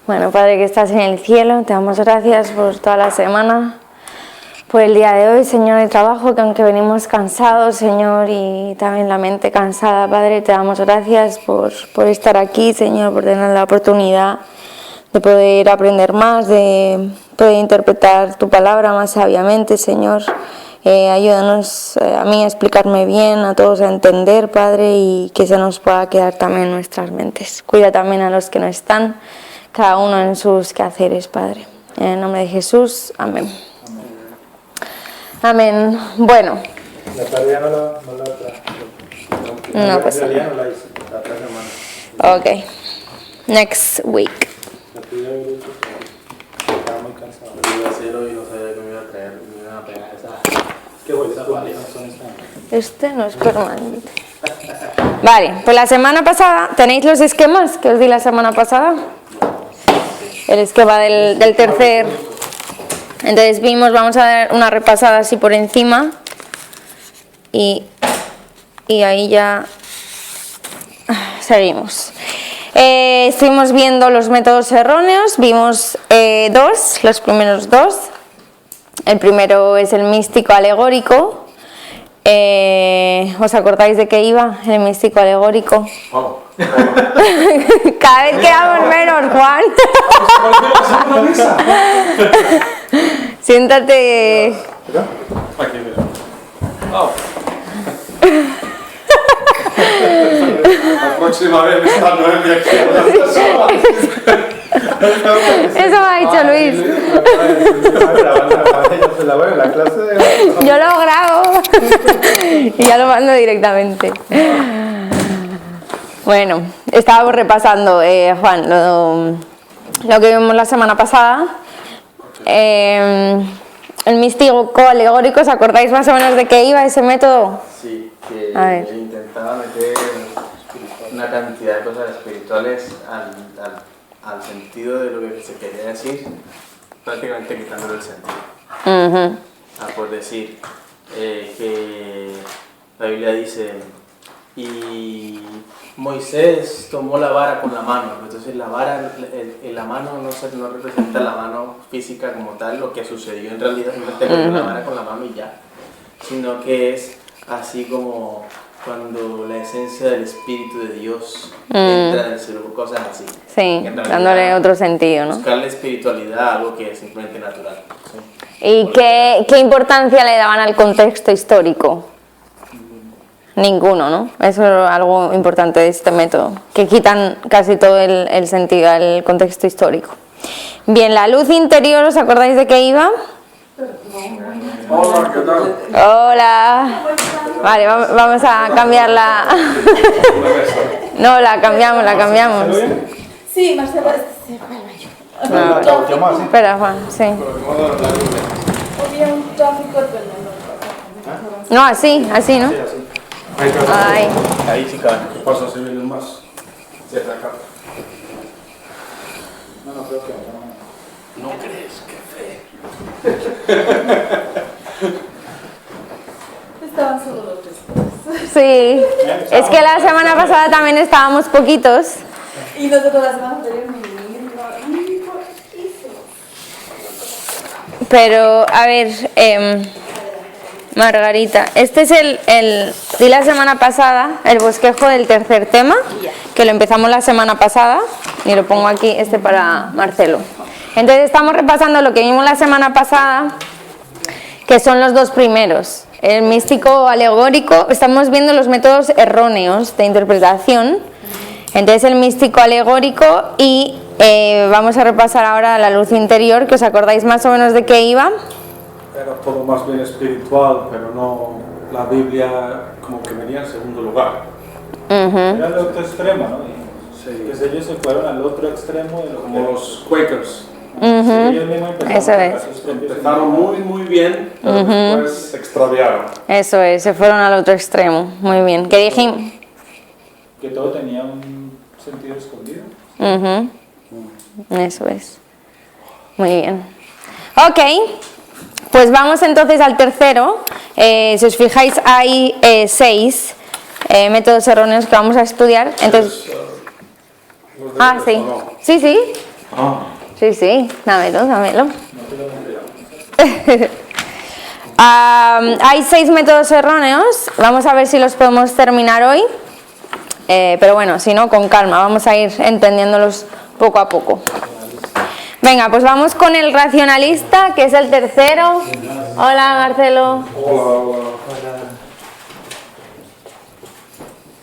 Bueno, Padre que estás en el cielo, te damos gracias por toda la semana, por el día de hoy, Señor, el trabajo, que aunque venimos cansados, Señor, y también la mente cansada, Padre, te damos gracias por estar aquí, Señor, por tener la oportunidad de poder aprender más, de poder interpretar tu palabra más sabiamente, Señor. Ayúdanos a mí a explicarme bien, a todos a entender, Padre, y que se nos pueda quedar también en nuestras mentes. Cuida también a los que no están, cada uno en sus quehaceres, Padre. En el nombre de Jesús, amén. Amén. Bueno. La tarea No pasa nada. no la hice, la otra semana. Ok. Next week. La tuya estaba muy cansado. Iba a hacer hoy, no sabía que me iba a traer, me iban a pegar esa. ¿Qué fue? Esa paliza. Este no es permanente. Vale, pues la semana pasada, ¿tenéis los esquemas que os di la semana pasada? El esquema del tercer. Entonces vamos a dar una repasada así por encima. Y ahí ya seguimos. Estuvimos viendo los métodos erróneos, vimos los primeros dos. El primero es el místico alegórico. ¿Os acordáis de qué iba el místico alegórico? Oh. Cada vez quedamos menos, Juan. Siéntate. Aquí, mira. Oh. La próxima vez está Noelia aquí. Eso me ha dicho Luis. La clase de... Yo lo grabo y ya lo mando directamente. Bueno, estábamos repasando, Juan, lo que vimos la semana pasada. El místico alegórico, ¿os acordáis más o menos de qué iba ese método? Sí, que A ver. intentaba meter una cantidad de cosas espirituales al sentido de lo que se quería decir, prácticamente quitándole el sentido. Por decir que la Biblia dice, y Moisés tomó la vara con la mano, entonces la vara, la mano no representa la mano física como tal, lo que sucedió en realidad, simplemente con la vara con la mano y ya, sino que es así como cuando la esencia del Espíritu de Dios entra en el ser, cosas así. Sí, En realidad, dándole otro sentido, ¿no? Buscarle espiritualidad a algo que es simplemente natural. ¿Sí? ¿Y qué importancia le daban al contexto histórico? Ninguno, ¿no? Eso es algo importante de este método, que quitan casi todo el sentido al contexto histórico. Bien, la luz interior, ¿os acordáis de qué iba? Hola, ¿qué tal? Hola. Vale, vamos a cambiarla. No, la cambiamos. Sí, Marcela, No, espera, Juan, sí. había un tráfico tremendo. No, así, ¿no? Ay. Ahí sí cabe. ¿Qué pasa si vienen más? Sí, acá. No creo que no. ¿No crees? ¡Qué fe! Estaban solo los tres. Sí, es que la semana pasada también estábamos poquitos. Y nosotros la semana anterior ni Pero, a ver, Margarita, este es di la semana pasada, el bosquejo del tercer tema, que lo empezamos la semana pasada, y lo pongo aquí, para Marcelo. Entonces estamos repasando lo que vimos la semana pasada, que son los dos primeros. El místico alegórico, estamos viendo los métodos erróneos de interpretación. Entonces el místico alegórico y vamos a repasar ahora la luz interior, que os acordáis más o menos de qué iba. Era todo más bien espiritual, pero no la Biblia como que venía en segundo lugar. Era el otro extremo, ¿no? Que ellos se fueron al otro extremo, como los Quakers. Ellos mismos Eso es. Empezaron muy bien, pero después se extraviaron. Eso es, se fueron al otro extremo. Muy bien. ¿Qué dijimos? Que todo tenía un sentido escondido. Eso es. Muy bien. Ok, pues vamos entonces al tercero. Si os fijáis, hay 6 métodos erróneos que vamos a estudiar. Entonces, Ah, sí. Sí, sí. Sí, sí. Dámelo, dámelo. Hay 6 métodos erróneos. Vamos a ver si los podemos terminar hoy. Pero bueno, si no, con calma. Vamos a ir entendiéndolos poco a poco. Venga, pues vamos con el racionalista, que es el tercero. Hola, Marcelo. Hola.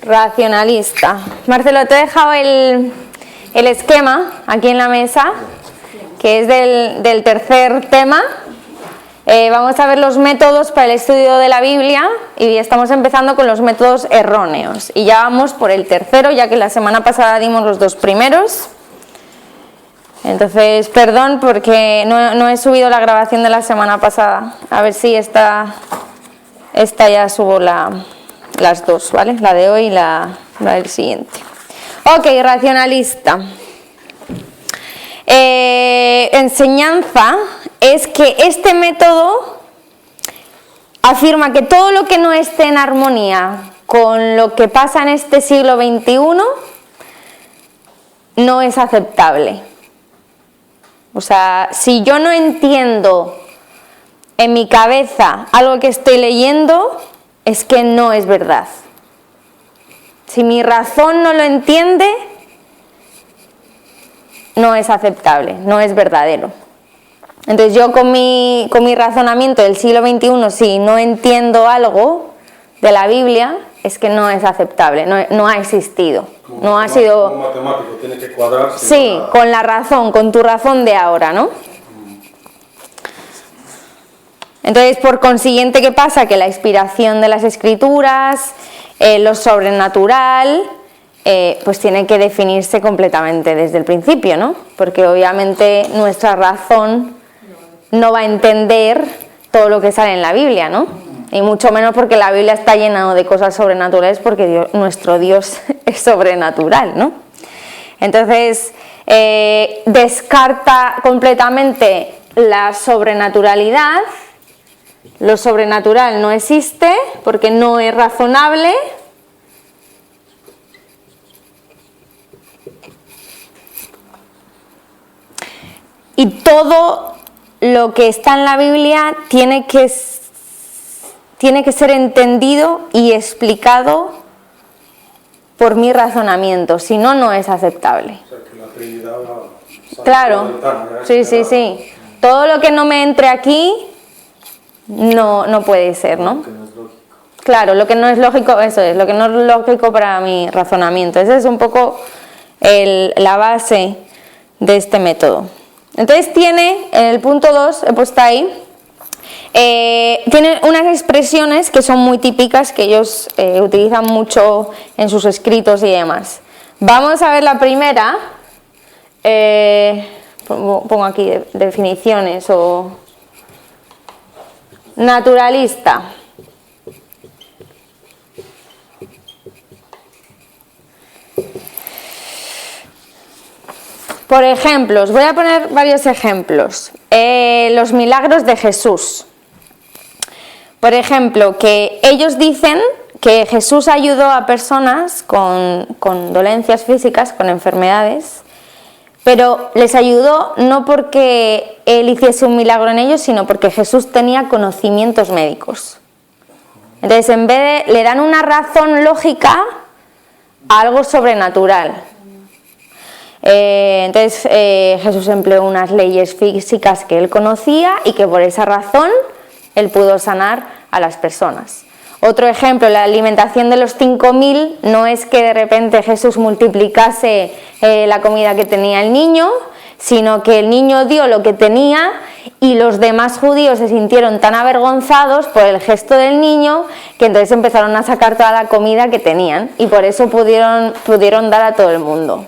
Racionalista. Marcelo, te he dejado el esquema aquí en la mesa, que es del tercer tema. Vamos a ver los métodos para el estudio de la Biblia y estamos empezando con los métodos erróneos. Y ya vamos por el tercero, ya que la semana pasada dimos los 2 primeros. Entonces, perdón porque no he subido la grabación de la semana pasada. A ver si esta ya subo las 2, ¿vale? La de hoy y la del siguiente. Ok, racionalista. Enseñanza es que este método afirma que todo lo que no esté en armonía con lo que pasa en este siglo XXI no es aceptable. O sea, si yo no entiendo en mi cabeza algo que estoy leyendo, es que no es verdad. Si mi razón no lo entiende, no es aceptable, no es verdadero. Entonces yo con mi razonamiento del siglo XXI, si no entiendo algo de la Biblia, es que no es aceptable, no ha existido. No ha sido... Un matemático tiene que cuadrar. Sí, con la razón, con tu razón de ahora, ¿no? Entonces, por consiguiente, ¿qué pasa? Que la inspiración de las escrituras, lo sobrenatural, pues tiene que definirse completamente desde el principio, ¿no? Porque obviamente nuestra razón no va a entender todo lo que sale en la Biblia, ¿no? Y mucho menos porque la Biblia está llena de cosas sobrenaturales, porque nuestro Dios es sobrenatural, ¿no? Entonces, descarta completamente la sobrenaturalidad. Lo sobrenatural no existe porque no es razonable. Y todo lo que está en la Biblia tiene que ser entendido y explicado por mi razonamiento, si no, no es aceptable. O sea, que la Trinidad Claro, sí. Todo lo que no me entre aquí no puede ser, ¿no? Que no es lógico. Claro, lo que no es lógico, eso es, lo que no es lógico para mi razonamiento. Esa es un poco la base de este método. Entonces tiene, en el punto 2, he puesto ahí, tiene unas expresiones que son muy típicas, que ellos utilizan mucho en sus escritos y demás. Vamos a ver la primera. Pongo aquí definiciones o... Naturalista. Por ejemplo, os voy a poner varios ejemplos. Los milagros de Jesús. Por ejemplo, que ellos dicen que Jesús ayudó a personas con dolencias físicas, con enfermedades, pero les ayudó no porque él hiciese un milagro en ellos, sino porque Jesús tenía conocimientos médicos. Entonces, en vez de, le dan una razón lógica a algo sobrenatural. Entonces, Jesús empleó unas leyes físicas que él conocía y que por esa razón él pudo sanar a las personas. Otro ejemplo, la alimentación de los 5.000, no es que de repente Jesús multiplicase la comida que tenía el niño, sino que el niño dio lo que tenía y los demás judíos se sintieron tan avergonzados por el gesto del niño que entonces empezaron a sacar toda la comida que tenían y por eso pudieron dar a todo el mundo.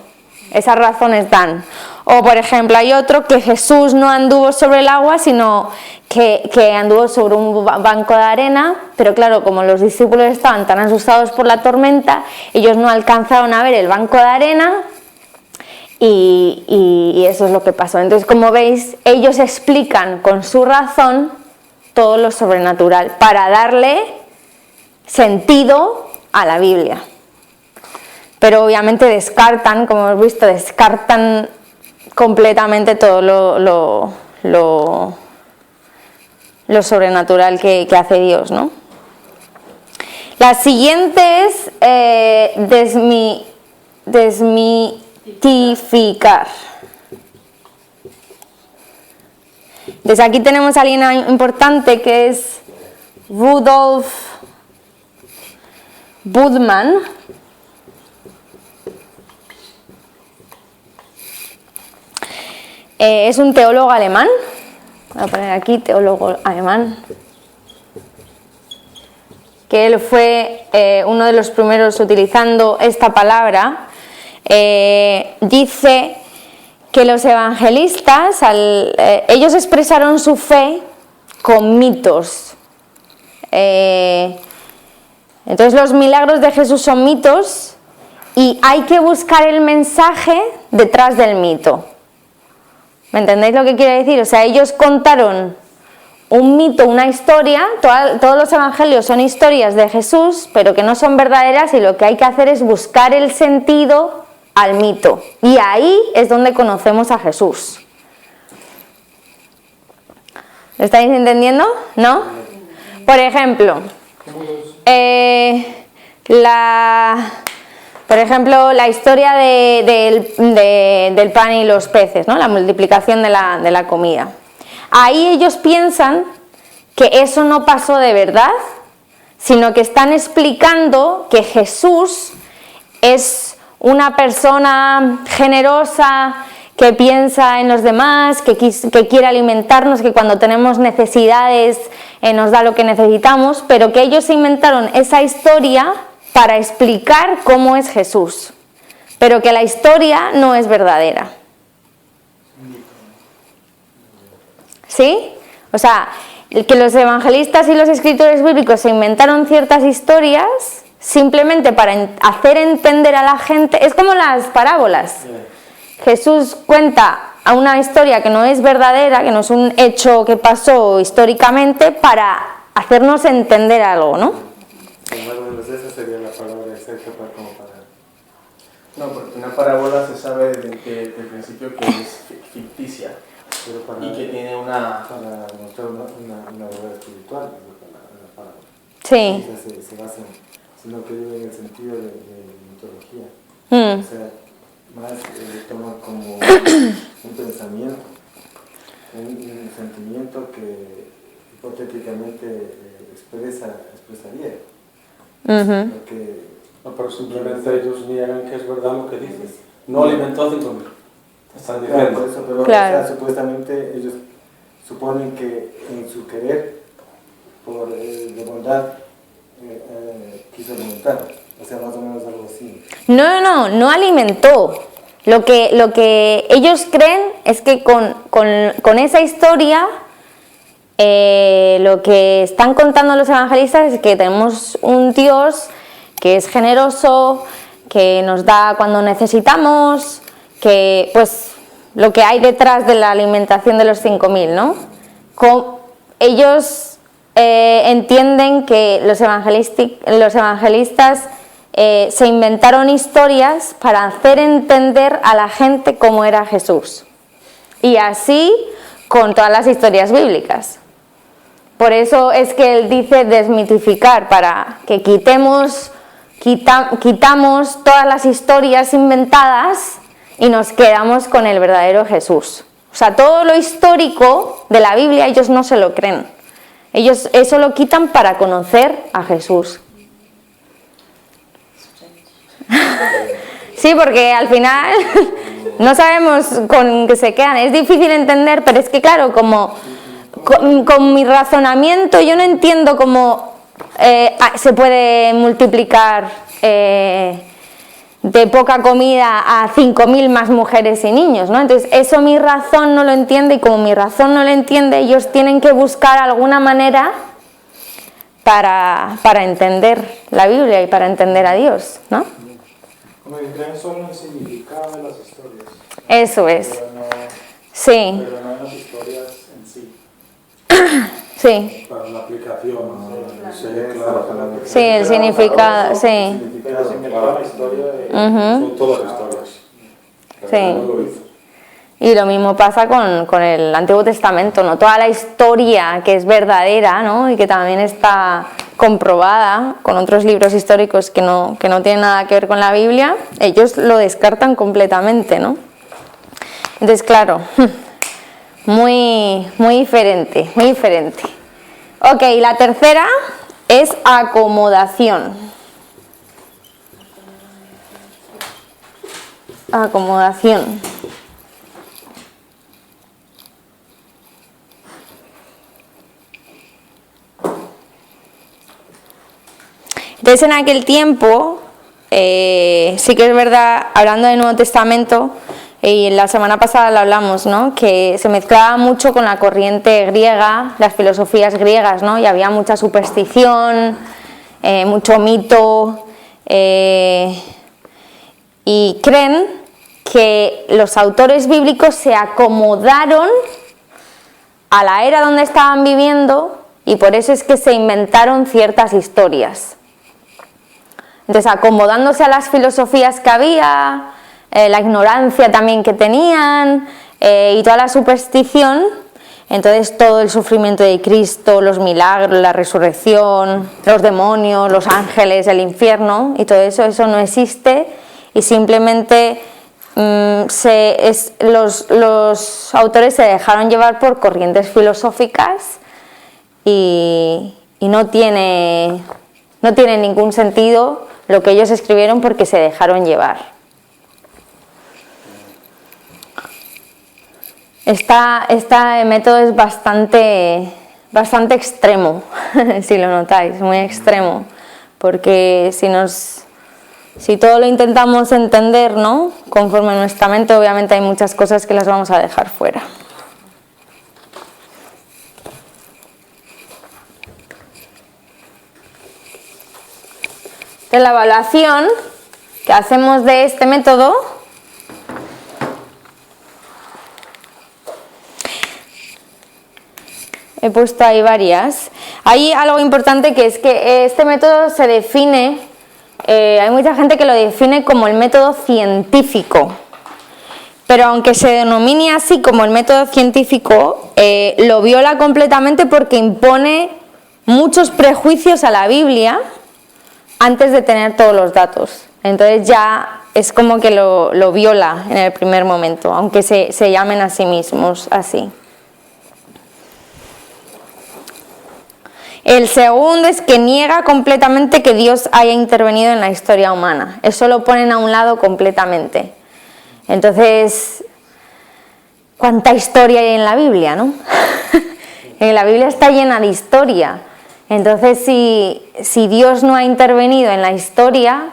Esas razones dan. O por ejemplo hay otro que Jesús no anduvo sobre el agua, sino que anduvo sobre un banco de arena, pero claro, como los discípulos estaban tan asustados por la tormenta, ellos no alcanzaron a ver el banco de arena y eso es lo que pasó. Entonces, como veis, ellos explican con su razón todo lo sobrenatural para darle sentido a la Biblia. pero obviamente descartan, como hemos visto, descartan completamente todo lo sobrenatural que hace Dios, ¿no? La siguiente es desmitificar. Entonces aquí tenemos a alguien importante que es Rudolf Budman. Es un teólogo alemán. Voy a poner aquí teólogo alemán. Que él fue uno de los primeros utilizando esta palabra. Dice que los evangelistas, ellos expresaron su fe con mitos. Entonces los milagros de Jesús son mitos y hay que buscar el mensaje detrás del mito. ¿Me entendéis lo que quiere decir? O sea, ellos contaron un mito, una historia, todos los evangelios son historias de Jesús, pero que no son verdaderas, y lo que hay que hacer es buscar el sentido al mito. Y ahí es donde conocemos a Jesús. ¿Lo estáis entendiendo? ¿No? Por ejemplo, la historia del pan y los peces, ¿no? La multiplicación de la comida. Ahí ellos piensan que eso no pasó de verdad, sino que están explicando que Jesús es una persona generosa, que piensa en los demás, que quiere alimentarnos, que cuando tenemos necesidades nos da lo que necesitamos, pero que ellos inventaron esa historia para explicar cómo es Jesús, pero que la historia no es verdadera. ¿Sí? O sea, que los evangelistas y los escritores bíblicos se inventaron ciertas historias simplemente para hacer entender a la gente. Es como las parábolas. Jesús cuenta una historia que no es verdadera, que no es un hecho que pasó históricamente, para hacernos entender algo, ¿no? Esa sería la palabra exacta para comparar. No, porque una parábola se sabe desde el principio que es ficticia, y que tiene para mostrar una verdad espiritual, la parábola. Sí. O sea, se basa sino que vive en el sentido de mitología. O sea, más toma como un pensamiento, un sentimiento que hipotéticamente expresaría. No, pero simplemente ellos niegan que es verdad lo que dices. No alimentó a 5.000. Están diciendo. Claro, eso, pero claro. O sea, supuestamente ellos suponen que en su querer, de bondad, quiso alimentar. O sea, más o menos algo así. No alimentó. Lo que ellos creen es que con esa historia, lo que están contando los evangelistas es que tenemos un Dios que es generoso, que nos da cuando necesitamos, que pues lo que hay detrás de la alimentación de los 5.000, ¿no? Ellos entienden que los evangelistas se inventaron historias para hacer entender a la gente cómo era Jesús. Y así con todas las historias bíblicas. Por eso es que él dice desmitificar, para que quitamos todas las historias inventadas y nos quedamos con el verdadero Jesús. O sea, todo lo histórico de la Biblia ellos no se lo creen. Ellos eso lo quitan para conocer a Jesús. Sí, porque al final no sabemos con qué se quedan. Es difícil entender, pero es que claro, como con mi razonamiento yo no entiendo cómo se puede multiplicar de poca comida a 5.000 más mujeres y niños, ¿no? Entonces eso mi razón no lo entiende, y como mi razón no lo entiende, ellos tienen que buscar alguna manera para entender la Biblia y para entender a Dios, ¿no? Como que creen solo en el significado de las historias. Eso es. Sí. Pero no en las historias en sí. Sí. Para la aplicación, ¿no? Sí, el significado, sí. La historia son todas las historias. Sí. Y lo mismo pasa con el Antiguo Testamento, ¿no? Toda la historia que es verdadera, ¿no? Y que también está comprobada con otros libros históricos que no tienen nada que ver con la Biblia, ellos lo descartan completamente, ¿no? Entonces, claro, muy diferente, muy diferente. Ok, la tercera es acomodación. Acomodación. Entonces, en aquel tiempo, sí que es verdad, hablando del Nuevo Testamento, y en la semana pasada lo hablamos, ¿no? Que se mezclaba mucho con la corriente griega, las filosofías griegas, ¿no? Y había mucha superstición, mucho mito, y creen que los autores bíblicos se acomodaron a la era donde estaban viviendo y por eso es que se inventaron ciertas historias. Entonces, acomodándose a las filosofías que había, la ignorancia también que tenían y toda la superstición, entonces todo el sufrimiento de Cristo, los milagros, la resurrección, los demonios, los ángeles, el infierno y todo eso, eso no existe y simplemente los autores se dejaron llevar por corrientes filosóficas y no tiene ningún sentido lo que ellos escribieron porque se dejaron llevar. Este método es bastante extremo, si lo notáis, muy extremo, porque si todo lo intentamos entender, ¿no? Conforme a nuestra mente, obviamente hay muchas cosas que las vamos a dejar fuera. De la evaluación que hacemos de este método he puesto ahí varias. Hay algo importante que es que este método se define, hay mucha gente que lo define como el método científico, pero aunque se denomine así como el método científico, lo viola completamente porque impone muchos prejuicios a la Biblia antes de tener todos los datos. Entonces ya es como que lo viola en el primer momento, aunque se llamen a sí mismos así. El segundo es que niega completamente que Dios haya intervenido en la historia humana. Eso lo ponen a un lado completamente. Entonces, ¿cuánta historia hay en la Biblia, no? La Biblia está llena de historia. Entonces, si Dios no ha intervenido en la historia,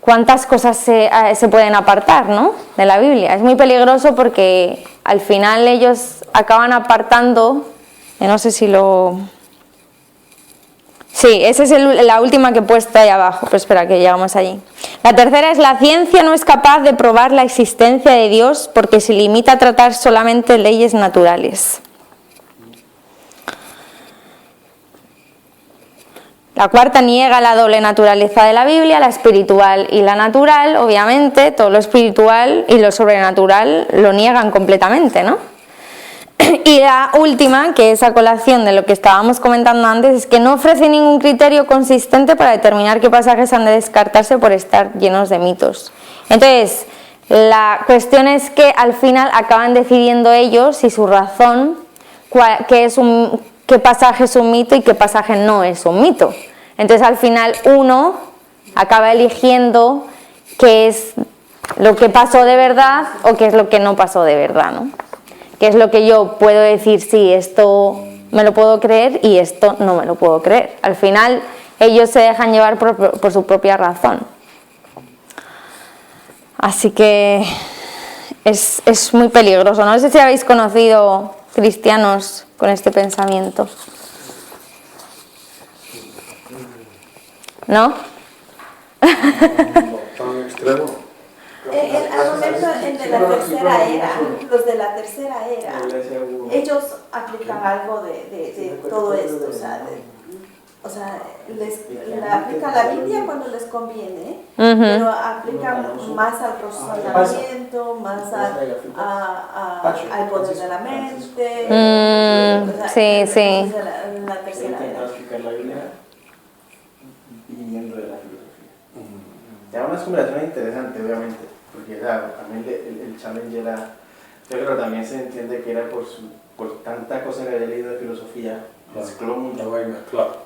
¿cuántas cosas se pueden apartar, ¿no? De la Biblia? Es muy peligroso porque al final ellos acaban apartando, no sé si lo... Sí, esa es la última que he puesto ahí abajo, pero espera que llegamos allí. La tercera es: la ciencia no es capaz de probar la existencia de Dios porque se limita a tratar solamente leyes naturales. La cuarta niega la doble naturaleza de la Biblia, la espiritual y la natural. Obviamente, todo lo espiritual y lo sobrenatural lo niegan completamente, ¿no? Y la última, que es a colación de lo que estábamos comentando antes, es que no ofrece ningún criterio consistente para determinar qué pasajes han de descartarse por estar llenos de mitos. Entonces, la cuestión es que al final acaban decidiendo ellos y su razón qué pasaje es un mito y qué pasaje no es un mito. Entonces, al final uno acaba eligiendo qué es lo que pasó de verdad o qué es lo que no pasó de verdad, ¿no? Que es lo que yo puedo decir, sí, esto me lo puedo creer y esto no me lo puedo creer. Al final ellos se dejan llevar por su propia razón. Así que es muy peligroso. No sé si habéis conocido cristianos con este pensamiento. ¿No? Tan extremo. Al momento de la tercera era, los de la tercera era, ellos aplican algo de todo esto, o sea, o sea, aplican la Biblia cuando les conviene, pero aplican más al razonamiento, más al poder de la mente. Sí, sí. La tercera era. Aplicar la Biblia viniendo de la filosofía. Ya una conversación interesante, obviamente, porque también el challenge era, yo creo que también se entiende que era por tanta cosa que había leído de filosofía, mezcló mucho.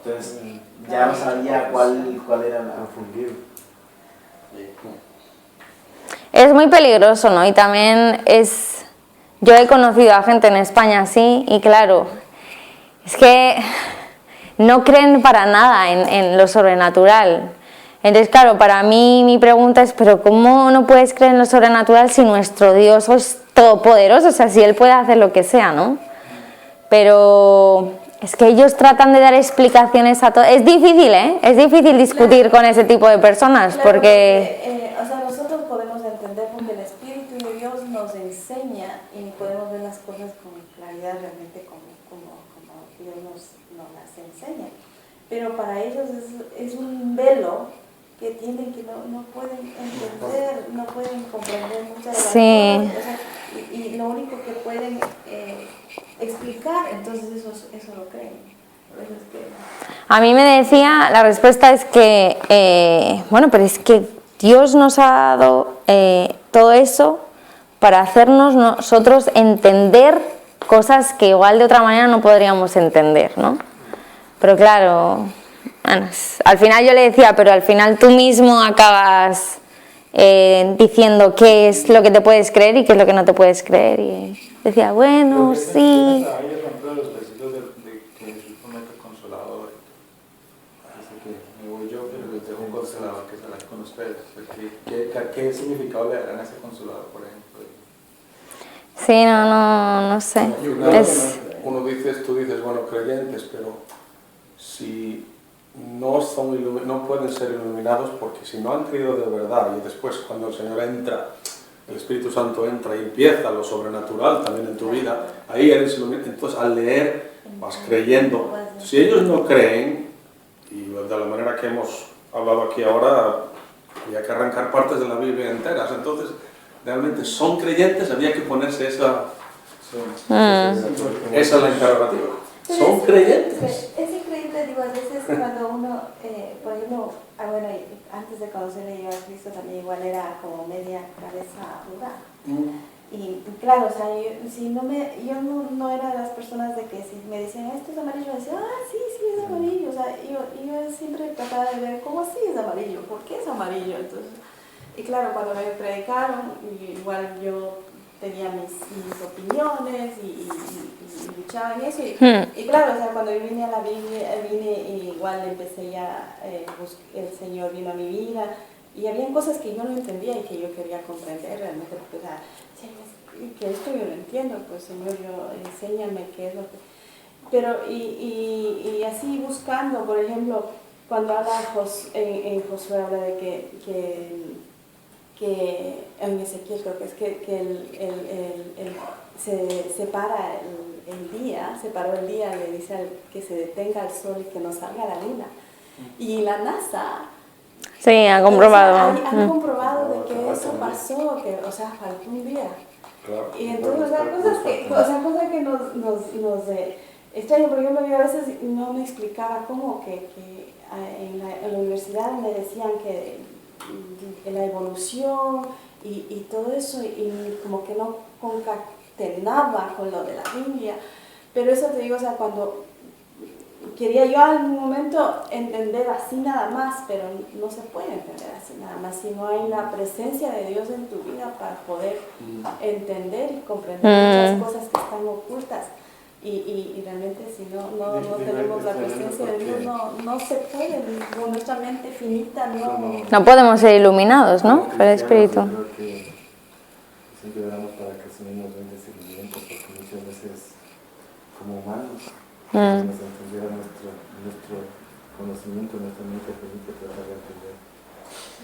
Entonces ya no sabía cuál era la confundido. Es muy peligroso, ¿no? Y también yo he conocido a gente en España así y claro, es que no creen para nada en lo sobrenatural. Entonces, claro, para mí mi pregunta es, pero ¿cómo no puedes creer en lo sobrenatural si nuestro Dios es todopoderoso? O sea, si Él puede hacer lo que sea, ¿no? Pero es que ellos tratan de dar explicaciones a todo. Es difícil, ¿eh? Es difícil discutir con ese tipo de personas, Claro, porque o sea, nosotros podemos entender porque el Espíritu de Dios nos enseña y podemos ver las cosas con claridad realmente como Dios nos las enseña. Pero para ellos es un velo que tienen que no pueden entender, no pueden comprender muchas de las cosas, o sea, y lo único que pueden explicar, entonces eso lo creen. A mí me decía, la respuesta es que, bueno, pero es que Dios nos ha dado todo eso para hacernos nosotros entender cosas que igual de otra manera no podríamos entender, ¿no? Pero claro, bueno, al final yo le decía, pero al final tú mismo acabas diciendo qué es lo que te puedes creer y qué es lo que no te puedes creer. Y decía, bueno, sí. ¿Qué significado le darán a ese consolador, por ejemplo? Sí, no sé. Tú dices, bueno, creyentes, pero si no pueden ser iluminados porque si no han creído de verdad y después cuando el Señor entra, el Espíritu Santo entra y empieza lo sobrenatural también en tu vida, ahí eres iluminado. Entonces al leer vas creyendo. Si ellos no creen, y de la manera que hemos hablado aquí ahora, había que arrancar partes de la Biblia enteras, entonces realmente son creyentes, había que ponerse esa es la interrogativa. ¿Son creyentes? Es increíble, digo, a veces cuando uno, por ejemplo, bueno, antes de conocerle yo a Cristo también igual era como media cabeza dura. Y claro, o sea, yo no era de las personas de que si me decían esto es amarillo, yo decía, sí, es amarillo. O sea, yo siempre trataba de ver cómo así es amarillo, por qué es amarillo. Entonces, y claro, cuando me predicaron, igual yo tenía mis opiniones y luchaba en eso. Y claro, o sea, cuando yo vine a la Biblia, igual empecé ya, el Señor vino a mi vida. Y habían cosas que yo no entendía y que yo quería comprender realmente, porque, o sea, que esto yo lo entiendo, pues Señor, enséñame qué es lo que... Pero, y así buscando, por ejemplo, cuando habla en Josué, habla de que en Ezequiel creo que es que se separa el día, separó el día y le dice que se detenga el sol y que no salga la luna. Y la NASA... Sí, han comprobado. O sea, han comprobado de que eso pasó, que, o sea, faltó un día. Claro. Y entonces, cosas que nos extraño. Por ejemplo, yo a veces no me explicaba cómo que en la universidad me decían que la evolución y todo eso, y como que no concatenaba con lo de la Biblia. Pero eso te digo, o sea, cuando... Quería yo en un momento entender así nada más, pero no se puede entender así nada más si no hay la presencia de Dios en tu vida para poder entender y comprender muchas cosas que están ocultas. Y realmente si no tenemos la presencia de Dios, no se puede, con nuestra mente finita no podemos ser iluminados, ¿no? Por el Espíritu. Yo creo que siempre oramos para que el Señor nos dé discernimiento, porque muchas veces como humanos nos entendiera nuestro conocimiento, nuestra mente permite tratar de entender.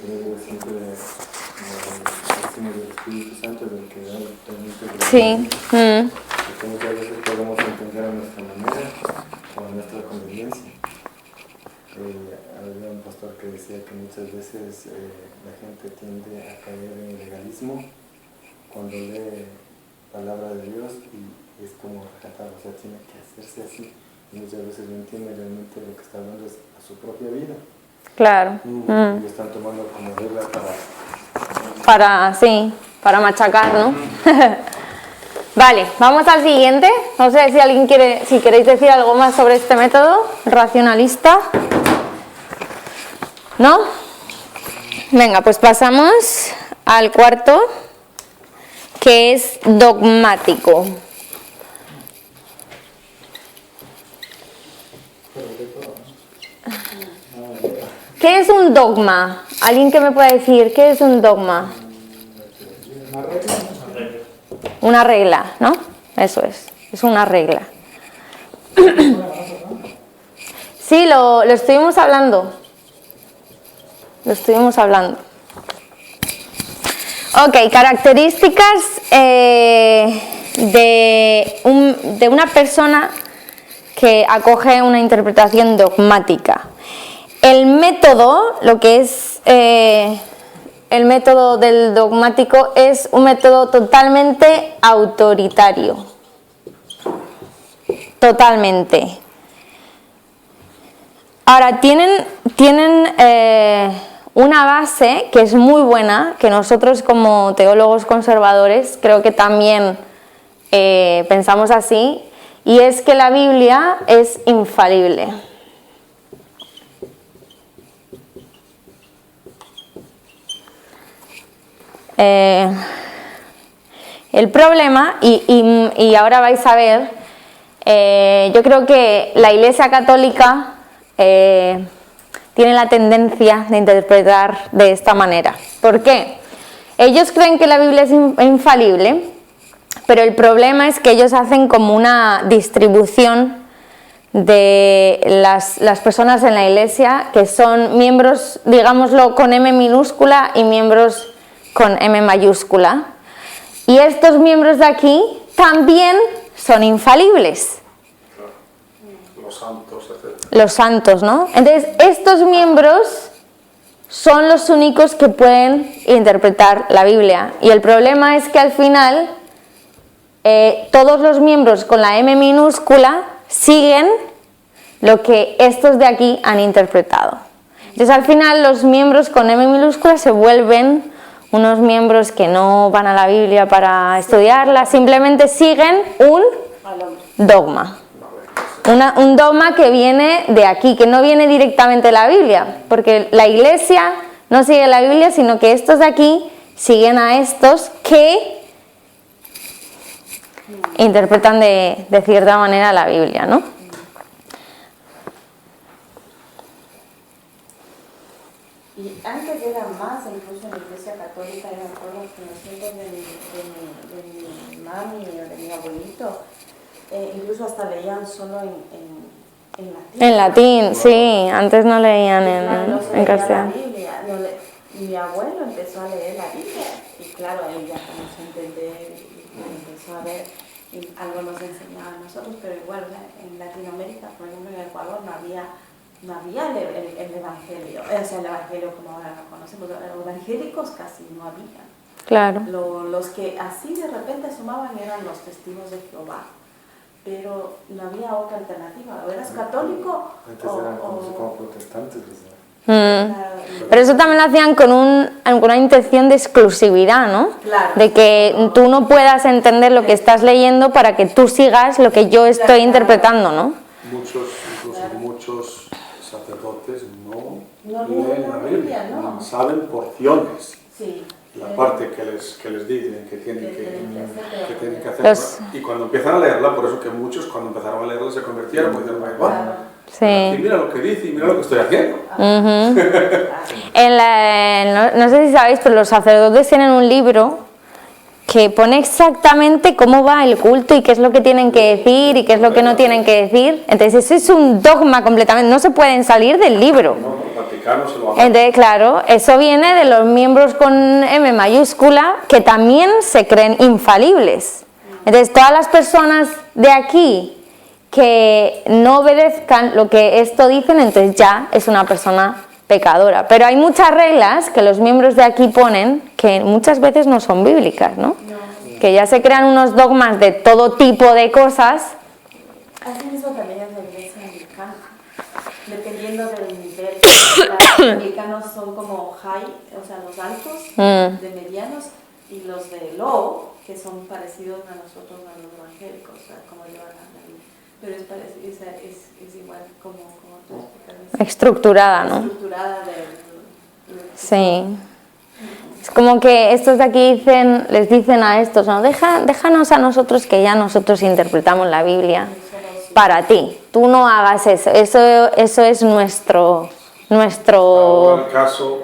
Yo siempre decimos del Espíritu Santo, del que da realmente el sí. porque muchas veces podemos entender a nuestra manera o a nuestra conveniencia. pastor que decía que muchas veces la gente tiende a caer en el legalismo cuando lee palabra de Dios y es como rescatar, o sea, tiene que hacerse así. Y muchas veces no entiende realmente lo que está hablando es a su propia vida. Claro. Y están tomando como regla para machacar, ¿no? Vale, vamos al siguiente. No sé si alguien si queréis decir algo más sobre este método racionalista. ¿No? Venga, pues pasamos al cuarto, que es dogmático. ¿Qué es un dogma? ¿Alguien que me pueda decir qué es un dogma? Una regla, ¿no? Eso es una regla. Sí, lo estuvimos hablando. Ok, características de una persona que acoge una interpretación dogmática. El método, lo que es el método del dogmático, es un método totalmente autoritario. Totalmente. Ahora, tienen una base que es muy buena, que nosotros como teólogos conservadores creo que también pensamos así, y es que la Biblia es infalible. El problema, y ahora vais a ver, yo creo que la Iglesia Católica tiene la tendencia de interpretar de esta manera. ¿Por qué? Ellos creen que la Biblia es infalible, pero el problema es que ellos hacen como una distribución de las personas en la Iglesia que son miembros, digámoslo, con M minúscula y miembros con M mayúscula. Y estos miembros de aquí también son infalibles. Los santos, etc. Los santos, ¿no? Entonces, estos miembros son los únicos que pueden interpretar la Biblia. Y el problema es que al final, todos los miembros con la M minúscula siguen lo que estos de aquí han interpretado. Entonces, al final, los miembros con M minúscula se vuelven unos miembros que no van a la Biblia para estudiarla, simplemente siguen un dogma. Un dogma que viene de aquí, que no viene directamente de la Biblia, porque la Iglesia no sigue la Biblia, sino que estos de aquí siguen a estos que interpretan de cierta manera la Biblia, ¿no? Y antes era más, incluso en la Iglesia Católica, yo me acuerdo que los tiempos de mi mami o de mi abuelito, incluso hasta leían solo en latín. En latín, sí, antes no leían en castellano. Mi abuelo empezó a leer la Biblia y claro, él ya comenzó a entender y empezó a ver, y algo nos enseñaba a nosotros, pero igual, o sea, en Latinoamérica, por ejemplo en Ecuador, no había el Evangelio, o sea, el Evangelio como ahora lo conocemos, los evangélicos casi no había. Claro. Los que así de repente sumaban eran los testigos de Jehová, pero no había otra alternativa, o eras católico antes eran como protestantes, ¿verdad? Pero eso también lo hacían con una intención de exclusividad, ¿no? Claro. De que tú no puedas entender lo que estás leyendo para que tú sigas lo que yo estoy interpretando, ¿no? Muchos sacerdotes no leen leen la Biblia, ¿no? saben porciones. Sí. La parte que les dicen que tienen que hacer. Y cuando empiezan a leerla, por eso que muchos cuando empezaron a leerla se convirtieron, pues dicen, bueno, Sí. y mira lo que dice y mira lo que estoy haciendo. No sé si sabéis, pero los sacerdotes tienen un libro que pone exactamente cómo va el culto y qué es lo que tienen que decir y qué es lo que no tienen que decir. Entonces eso es un dogma completamente, no se pueden salir del libro. No, el Vaticano se lo hace. Entonces, claro, eso viene de los miembros con M mayúscula que también se creen infalibles. Entonces todas las personas de aquí que no obedezcan lo que esto dicen, entonces ya es una persona pecadora. Pero hay muchas reglas que los miembros de aquí ponen que muchas veces no son bíblicas, ¿no? Que ya se crean unos dogmas de todo tipo de cosas. Así mismo también es la iglesia anglicana. Dependiendo del nivel, los anglicanos son como high, o sea, los altos, de medianos, y los de low, que son parecidos a nosotros, a los evangélicos, o sea, como llevan la Biblia. Pero es parecido, es igual como tú explicas. Estructurada, ¿no? Estructurada Sí. Es como que estos de aquí les dicen a estos, ¿no? Déjanos a nosotros que ya nosotros interpretamos la Biblia para ti. Tú no hagas eso. Eso es nuestro... Ahora el caso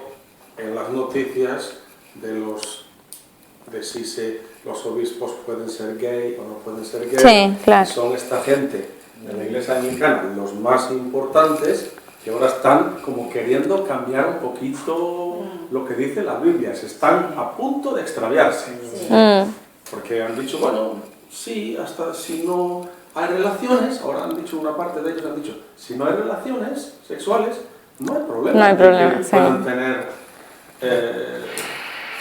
en las noticias de si los obispos pueden ser gay o no pueden ser gay. Sí, claro. Son esta gente de la iglesia anglicana, los más importantes, que ahora están como queriendo cambiar un poquito lo que dice la Biblia. Se están a punto de extraviarse. Porque han dicho, bueno, sí, hasta si no hay relaciones, ahora han dicho, una parte de ellos han dicho, si no hay relaciones sexuales, no hay problema. No hay problema, sí. Pueden tener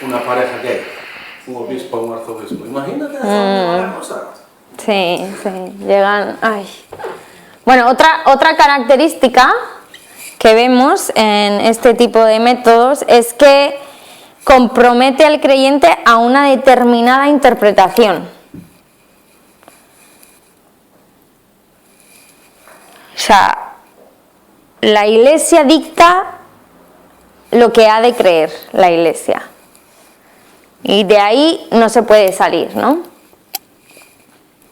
una pareja gay, un obispo o un arzobispo. Imagínate la cosa. Sí, llegan... Ay. Bueno, otra característica que vemos en este tipo de métodos es que compromete al creyente a una determinada interpretación. O sea, la Iglesia dicta lo que ha de creer la Iglesia. Y de ahí no se puede salir, ¿no?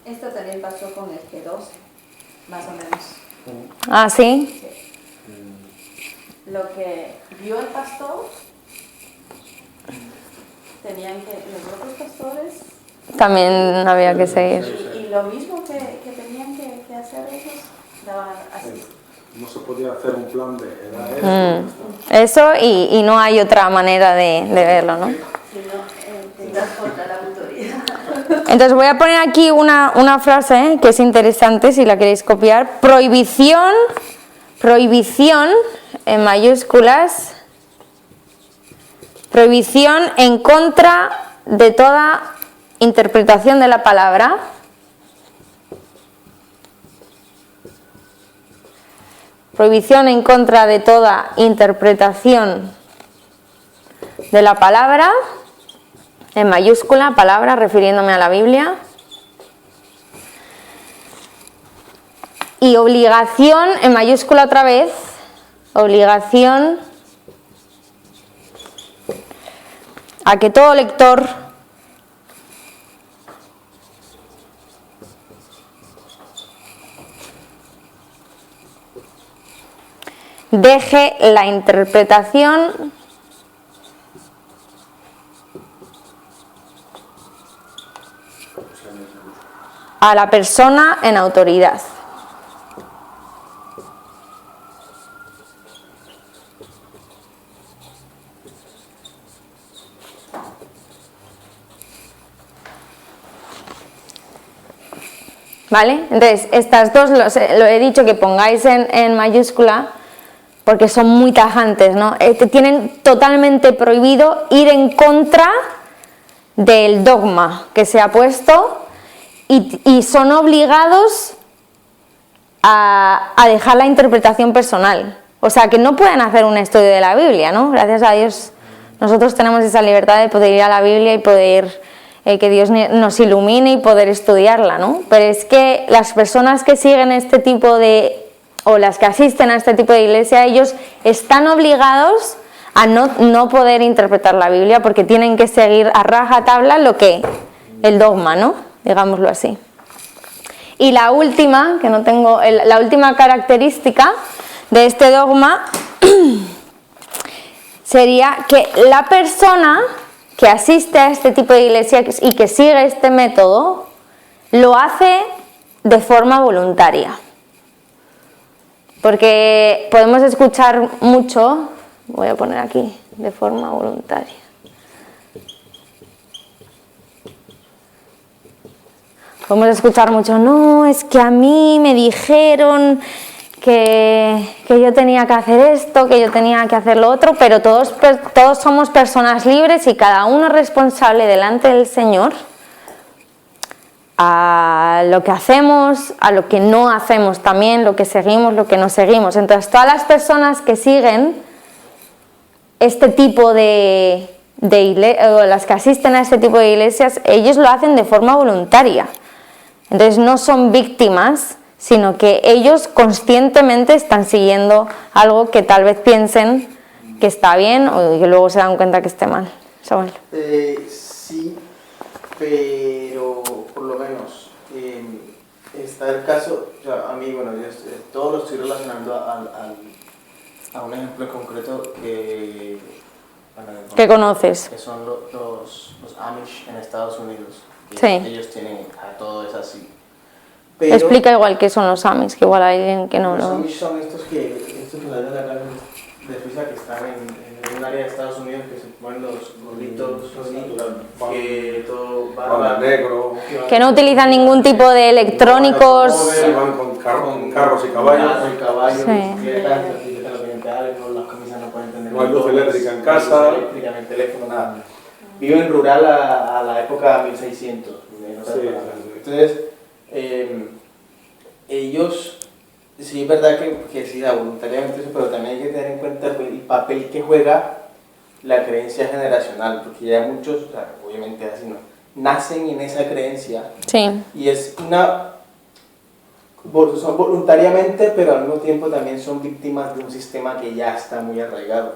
Esto también pasó con el G12, más o menos. Ah, ¿sí? Lo que vio el pastor, los otros pastores... También había que seguir. Y lo mismo que tenían que hacer ellos, daban así. No se podía hacer un plan de edad. Eso y no hay otra manera de verlo, ¿no? Si no, tendrás contra la autoridad. Entonces voy a poner aquí una frase que es interesante si la queréis copiar. Prohibición en mayúsculas, prohibición en contra de toda interpretación de la palabra. Prohibición en contra de toda interpretación de la palabra, en mayúscula, palabra, refiriéndome a la Biblia. Y obligación, en mayúscula otra vez, obligación a que todo lector deje la interpretación a la persona en autoridad. ¿Vale? Entonces, estas dos lo he dicho que pongáis en mayúscula porque son muy tajantes, ¿no? Tienen totalmente prohibido ir en contra del dogma que se ha puesto y son obligados a dejar la interpretación personal. O sea, que no pueden hacer un estudio de la Biblia, ¿no? Gracias a Dios nosotros tenemos esa libertad de poder ir a la Biblia y poder... que Dios nos ilumine y poder estudiarla, ¿no? Pero es que las personas que siguen este tipo de, o las que asisten a este tipo de iglesia, ellos están obligados a no poder interpretar la Biblia porque tienen que seguir a rajatabla el dogma, ¿no? Digámoslo así. Y la última, que no tengo, la última característica de este dogma sería que la persona que asiste a este tipo de iglesia y que sigue este método, lo hace de forma voluntaria. Porque podemos escuchar mucho, voy a poner aquí, de forma voluntaria. Podemos escuchar mucho, no, es que a mí me dijeron que yo tenía que hacer esto, que yo tenía que hacer lo otro, pero todos somos personas libres y cada uno es responsable delante del Señor a lo que hacemos, a lo que no hacemos también, lo que seguimos, lo que no seguimos. Entonces, todas las personas que siguen este tipo de o las que asisten a este tipo de iglesias, ellos lo hacen de forma voluntaria. Entonces, no son víctimas, sino que ellos conscientemente están siguiendo algo que tal vez piensen que está bien o que luego se dan cuenta que esté mal. Samuel. Sí, pero por lo menos está el caso, o sea, a mí, bueno, yo todo lo estoy relacionando a un ejemplo concreto que... Bueno, ¿Qué conoces? Que son los Amish en Estados Unidos. Sí. Ellos tienen, todo es así. Pero explica igual qué son los Amish, que igual hay alguien que no los lo... Amish son estos que salen de la cárcel de Suiza, que están en un área de Estados Unidos, que se ponen los gorritos así, que todo Banda negro, Que no utilizan ningún tipo de electrónicos. que van con carros y caballos. Caballos, Sí. bicicletas, las camisas no pueden tener No hay luz eléctrica en casa. luz eléctrica, ni el teléfono, nada. Viven rural a la época 1600. Entonces, ellos, sí es verdad que sí da voluntariamente eso, pero también hay que tener en cuenta el papel que juega la creencia generacional, porque ya muchos, o sea, obviamente así no, nacen en esa creencia. Sí. Y es son voluntariamente, pero al mismo tiempo también son víctimas de un sistema que ya está muy arraigado.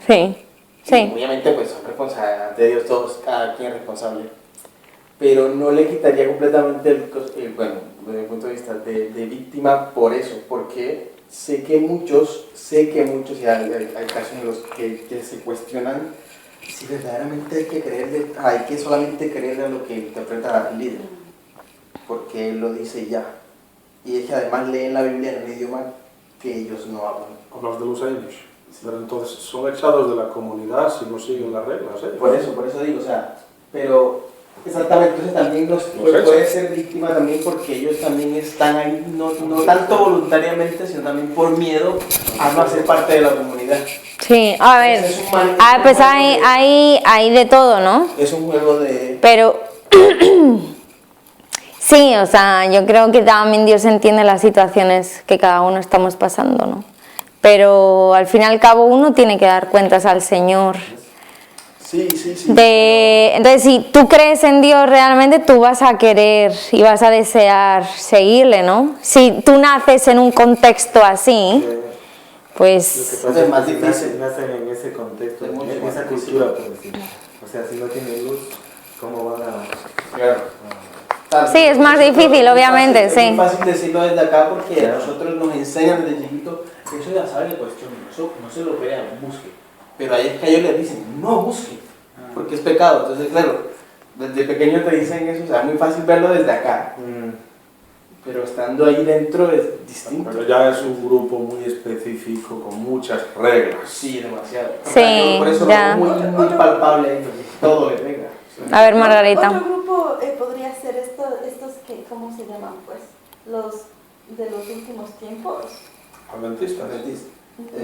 Sí. Sí. Y obviamente pues son responsables, ante Dios todos, cada quien es responsable. Pero no le quitaría completamente bueno, desde mi punto de vista, de víctima por eso, porque sé que muchos, y hay casos en los que se cuestionan si verdaderamente hay que solamente creerle a lo que interpreta el líder, porque él lo dice ya. Y es que además leen la Biblia en un idioma que ellos no hablan. Hablas de los Amish, pero entonces son echados de la comunidad si no siguen las reglas. Por eso digo, o sea, pero exactamente, entonces también puede ser víctima también porque ellos también están ahí, no tanto voluntariamente, sino también por miedo a no ser parte de la comunidad. Sí, a ver, pues hay de todo, ¿no? Es un juego de... Pero sí, o sea, yo creo que también Dios entiende las situaciones que cada uno estamos pasando, ¿no? Pero al fin y al cabo uno tiene que dar cuentas al Señor. Sí. Entonces, si tú crees en Dios realmente, tú vas a querer y vas a desear seguirle, ¿no? Si tú naces en un contexto así, pues... Lo que pasa Es más que difícil. nacen en ese contexto, Es mucho en más esa difícil. cultura, por decirlo. O sea, si no tienen luz, ¿cómo van a...? Claro. Sí, es más difícil, obviamente, Es sí. muy fácil decirlo desde acá porque a nosotros nos enseñan desde chiquito, eso ya sabe de cuestión, eso no se lo crea, busque. Pero ahí es que a ellos les dicen, no busque, porque es pecado. Entonces, claro, desde pequeño te dicen eso, o sea, es muy fácil verlo desde acá. Pero estando ahí dentro es distinto. Pero ya es un grupo muy específico, con muchas reglas. Sí, demasiado. Sí, por eso ya. lo veo muy palpable ahí, porque todo le pega. A ver, Margarita. Otro grupo podría ser estos que, ¿cómo se llaman? Pues los de los últimos tiempos. Adventistas.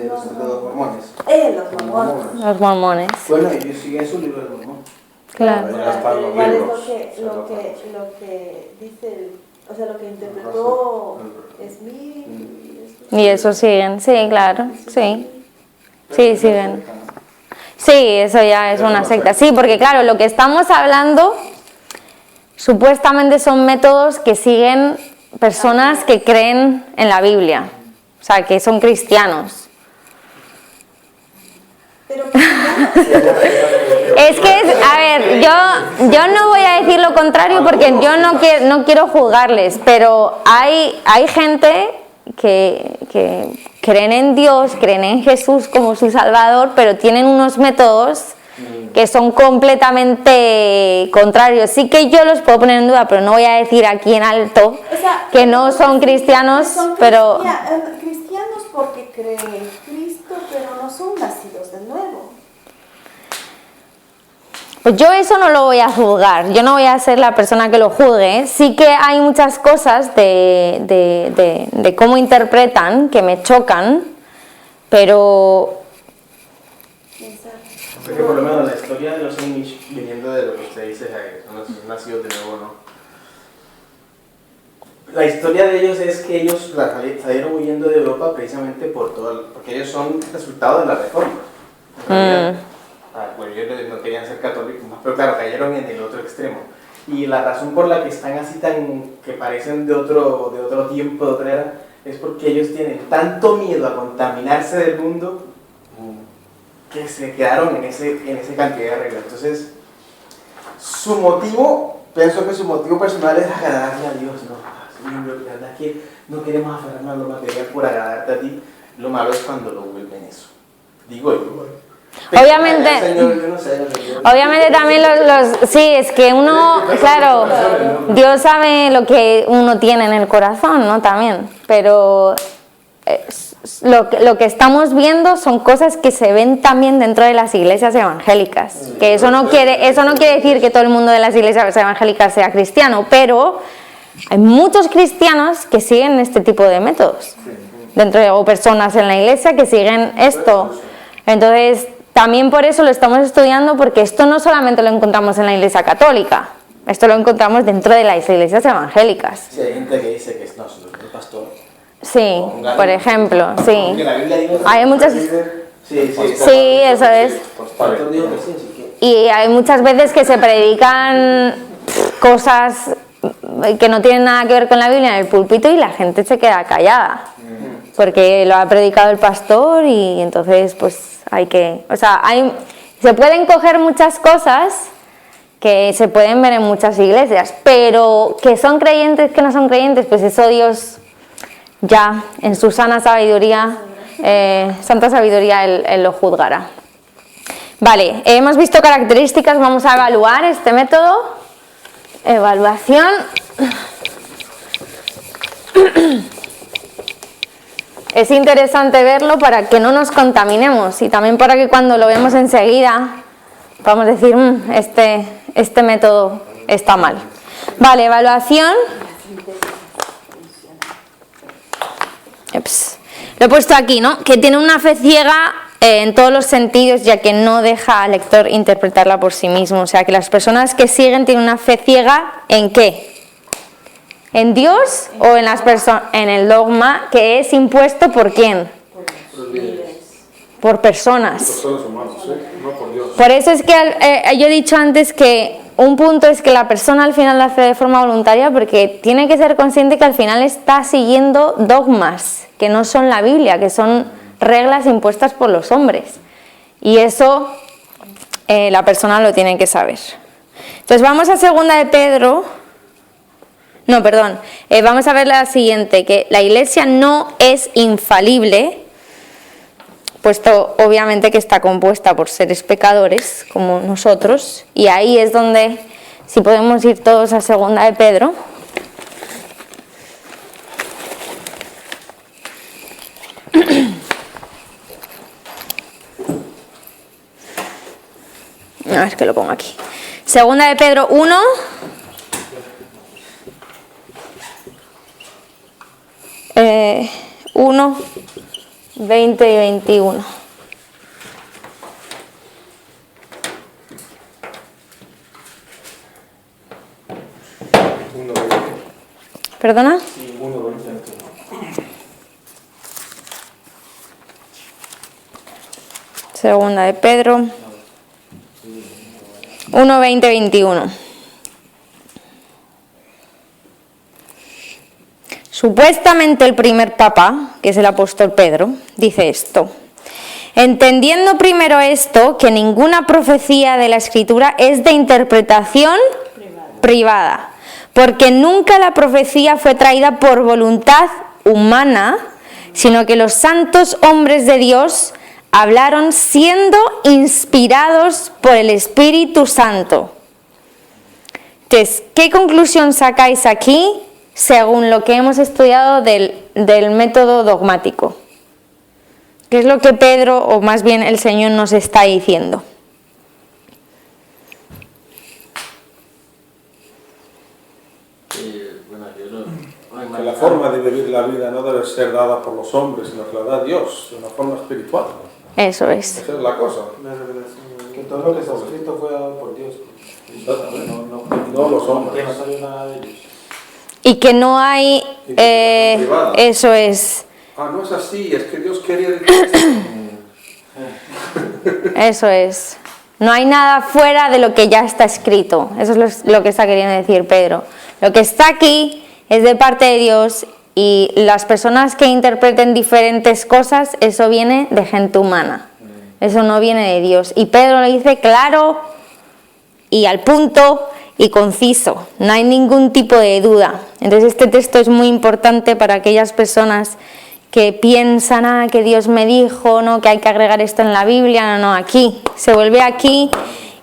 Los mormones. Los mormones. Los mormones, Bueno, ellos siguen su libro de Mormón. claro. Ya están los ¿Cuál es libros. lo que dice, o sea, lo que interpretó Smith? Y eso siguen, sí, claro, sí. Sí, siguen. Sí, eso ya es una secta. Sí, porque claro, lo que estamos hablando supuestamente son métodos que siguen personas que creen en la Biblia, o sea, que son cristianos. Pero Es que, a ver, yo no voy a decir lo contrario porque yo no quiero juzgarles, pero hay gente que creen en Dios, creen en Jesús como su Salvador, pero tienen unos métodos que son completamente contrarios. Sí que yo los puedo poner en duda, pero no voy a decir aquí en alto o sea, que no son cristianos, son pero... cristianos porque creen en Cristo, pero no son nacidos de nuevo. Pues yo eso no lo voy a juzgar, yo no voy a ser la persona que lo juzgue. Sí que hay muchas cosas de cómo interpretan que me chocan, pero... Porque por lo menos la historia de los Amish, viniendo de lo que usted dice, no ha sido de nuevo, ¿no? La historia de ellos es que ellos salieron huyendo de Europa precisamente porque ellos son resultado de la reforma. Bueno, ellos no querían ser católicos, pero claro, cayeron en el otro extremo. Y la razón por la que están así que parecen de otro tiempo, de otra era, es porque ellos tienen tanto miedo a contaminarse del mundo que se quedaron en esa cantidad de reglas. Entonces, pienso que su motivo personal es agradarle a Dios, ¿no? La verdad es que no queremos aferrarnos a lo material por agradarte a ti. Lo malo es cuando lo vuelven eso. Digo yo. Obviamente, obviamente también sí, es que uno, claro, Dios sabe lo que uno tiene en el corazón, ¿no? También, pero lo que estamos viendo son cosas que se ven también dentro de las iglesias evangélicas, que eso no quiere decir que todo el mundo de las iglesias evangélicas sea cristiano, pero hay muchos cristianos que siguen este tipo de métodos, o personas en la iglesia que siguen esto. Entonces, también por eso lo estamos estudiando, porque esto no solamente lo encontramos en la iglesia católica, esto lo encontramos dentro de las iglesias evangélicas. Sí, hay gente que dice que es el pastor. Sí, por ejemplo, sí. Hay muchas... Sí, eso es. Y hay muchas veces que se predican cosas que no tienen nada que ver con la Biblia en el púlpito y la gente se queda callada, porque lo ha predicado el pastor y entonces pues se pueden coger muchas cosas que se pueden ver en muchas iglesias, pero que son creyentes, que no son creyentes, pues eso Dios ya en su sana sabiduría, santa sabiduría, él lo juzgará. Vale, hemos visto características, vamos a evaluar este método. Evaluación. Es interesante verlo para que no nos contaminemos y también para que cuando lo vemos enseguida podamos decir, este método está mal. Vale, evaluación. Lo he puesto aquí, ¿no? Que tiene una fe ciega en todos los sentidos, ya que no deja al lector interpretarla por sí mismo. O sea, que las personas que siguen tienen una fe ciega ¿en qué? ¿En Dios o en el dogma que es impuesto por quién? Por personas. Personas humanas, ¿sí? No por Dios. Por eso es que yo he dicho antes que un punto es que la persona al final lo hace de forma voluntaria, porque tiene que ser consciente que al final está siguiendo dogmas que no son la Biblia, que son reglas impuestas por los hombres. Y eso la persona lo tiene que saber. Entonces vamos a segunda de Pedro. No, perdón. Vamos a ver la siguiente, que la iglesia no es infalible, puesto obviamente que está compuesta por seres pecadores como nosotros, y ahí es donde, si podemos ir todos a segunda de Pedro. A ver que lo pongo aquí. Segunda de Pedro 1. Eh, 1, 20 y 21. ¿Perdona? Sí, 1, 20, 21. Segunda de Pedro 1, 20, 21. Supuestamente el primer papa, que es el apóstol Pedro, dice esto: entendiendo primero esto, que ninguna profecía de la Escritura es de interpretación privada, porque nunca la profecía fue traída por voluntad humana, sino que los santos hombres de Dios hablaron siendo inspirados por el Espíritu Santo. Entonces, ¿qué conclusión sacáis aquí según lo que hemos estudiado del método dogmático? ¿Qué es lo que Pedro, o más bien el Señor, nos está diciendo? Que la forma de vivir la vida no debe ser dada por los hombres, sino que la da Dios, de una forma espiritual. Eso es. Esa es la cosa. Que todo lo que está escrito fue dado por Dios. No los hombres. No salió nada de ellos. Y que no hay... eso es. Ah, no es así, es que Dios quería decir Eso es. No hay nada fuera de lo que ya está escrito. Eso es lo que está queriendo decir Pedro. Lo que está aquí es de parte de Dios y las personas que interpreten diferentes cosas, eso viene de gente humana. Eso no viene de Dios. Y Pedro lo dice claro y al punto y conciso. No hay ningún tipo de duda. Entonces este texto es muy importante para aquellas personas que piensan, que Dios me dijo, no, que hay que agregar esto en la Biblia. No, aquí, se vuelve aquí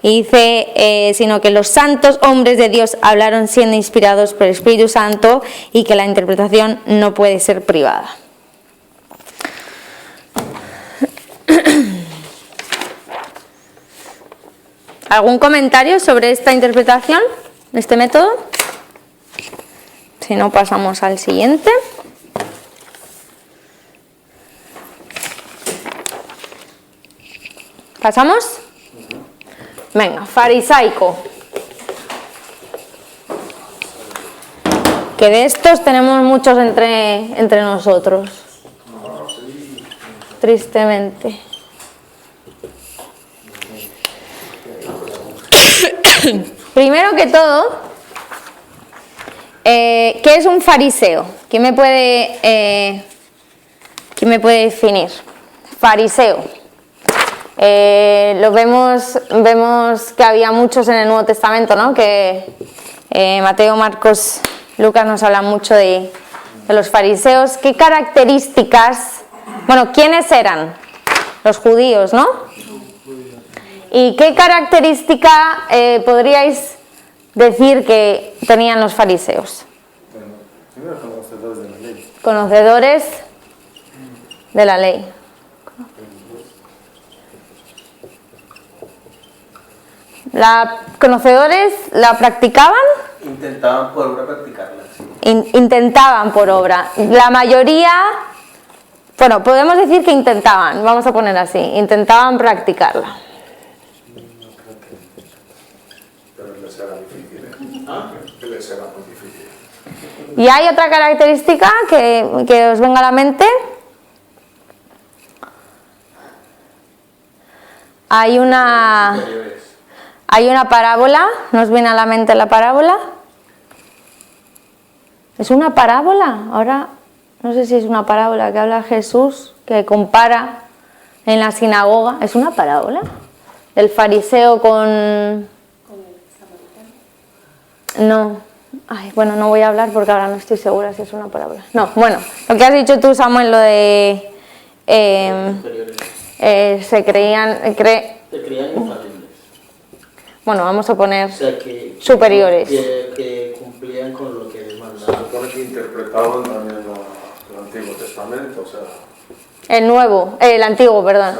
y dice, sino que los santos hombres de Dios hablaron siendo inspirados por el Espíritu Santo y que la interpretación no puede ser privada. ¿Algún comentario sobre esta interpretación, este método? Si no, pasamos al siguiente. ¿Pasamos? Venga, farisaico. Que de estos tenemos muchos entre nosotros. Tristemente. Primero que todo, ¿qué es un fariseo? ¿Quién me puede definir? Fariseo. Lo vemos que había muchos en el Nuevo Testamento, ¿no? Que Mateo, Marcos, Lucas nos hablan mucho de los fariseos. ¿Qué características? Bueno, ¿quiénes eran? Los judíos, ¿no? ¿Y qué característica podríais decir que tenían los fariseos? Bueno, primero conocedores de la ley. Conocedores de la ley. ¿Conocedores la practicaban? Intentaban por obra practicarla. Sí. Intentaban por obra. La mayoría, bueno, podemos decir que intentaban, vamos a poner así, intentaban practicarla. Pero les era difícil, ¿eh? Les era muy difícil. ¿Y hay otra característica que os venga a la mente? Hay una parábola, ¿nos viene a la mente la parábola? ¿Es una parábola? Ahora no sé si es una parábola que habla Jesús, que compara en la sinagoga. ¿Es una parábola? El fariseo con... No. Ay, bueno, no voy a hablar porque ahora no estoy segura si es una parábola. No, bueno, lo que has dicho tú, Samuel, lo de... se creían... Se creían infalibles. Bueno, vamos a poner O sea, que superiores. Que cumplían con lo que les Se mandaba. supone que interpretaban también el Antiguo Testamento, o sea... El antiguo, perdón.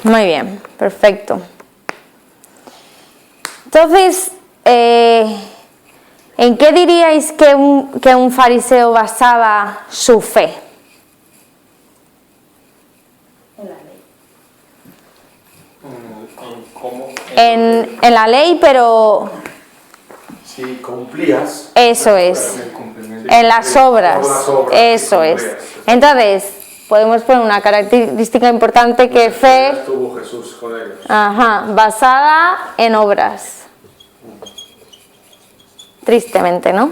Muy bien, perfecto. Entonces, ¿en qué diríais que un fariseo basaba su fe? En la ley. ¿Cómo? En la ley, pero Si cumplías... eso es. el cumplimiento. En las obras. Eso si es. cumplías. Entonces, podemos poner una característica importante que fe, Estuvo Jesús con ellos. basada en obras. Tristemente, ¿no?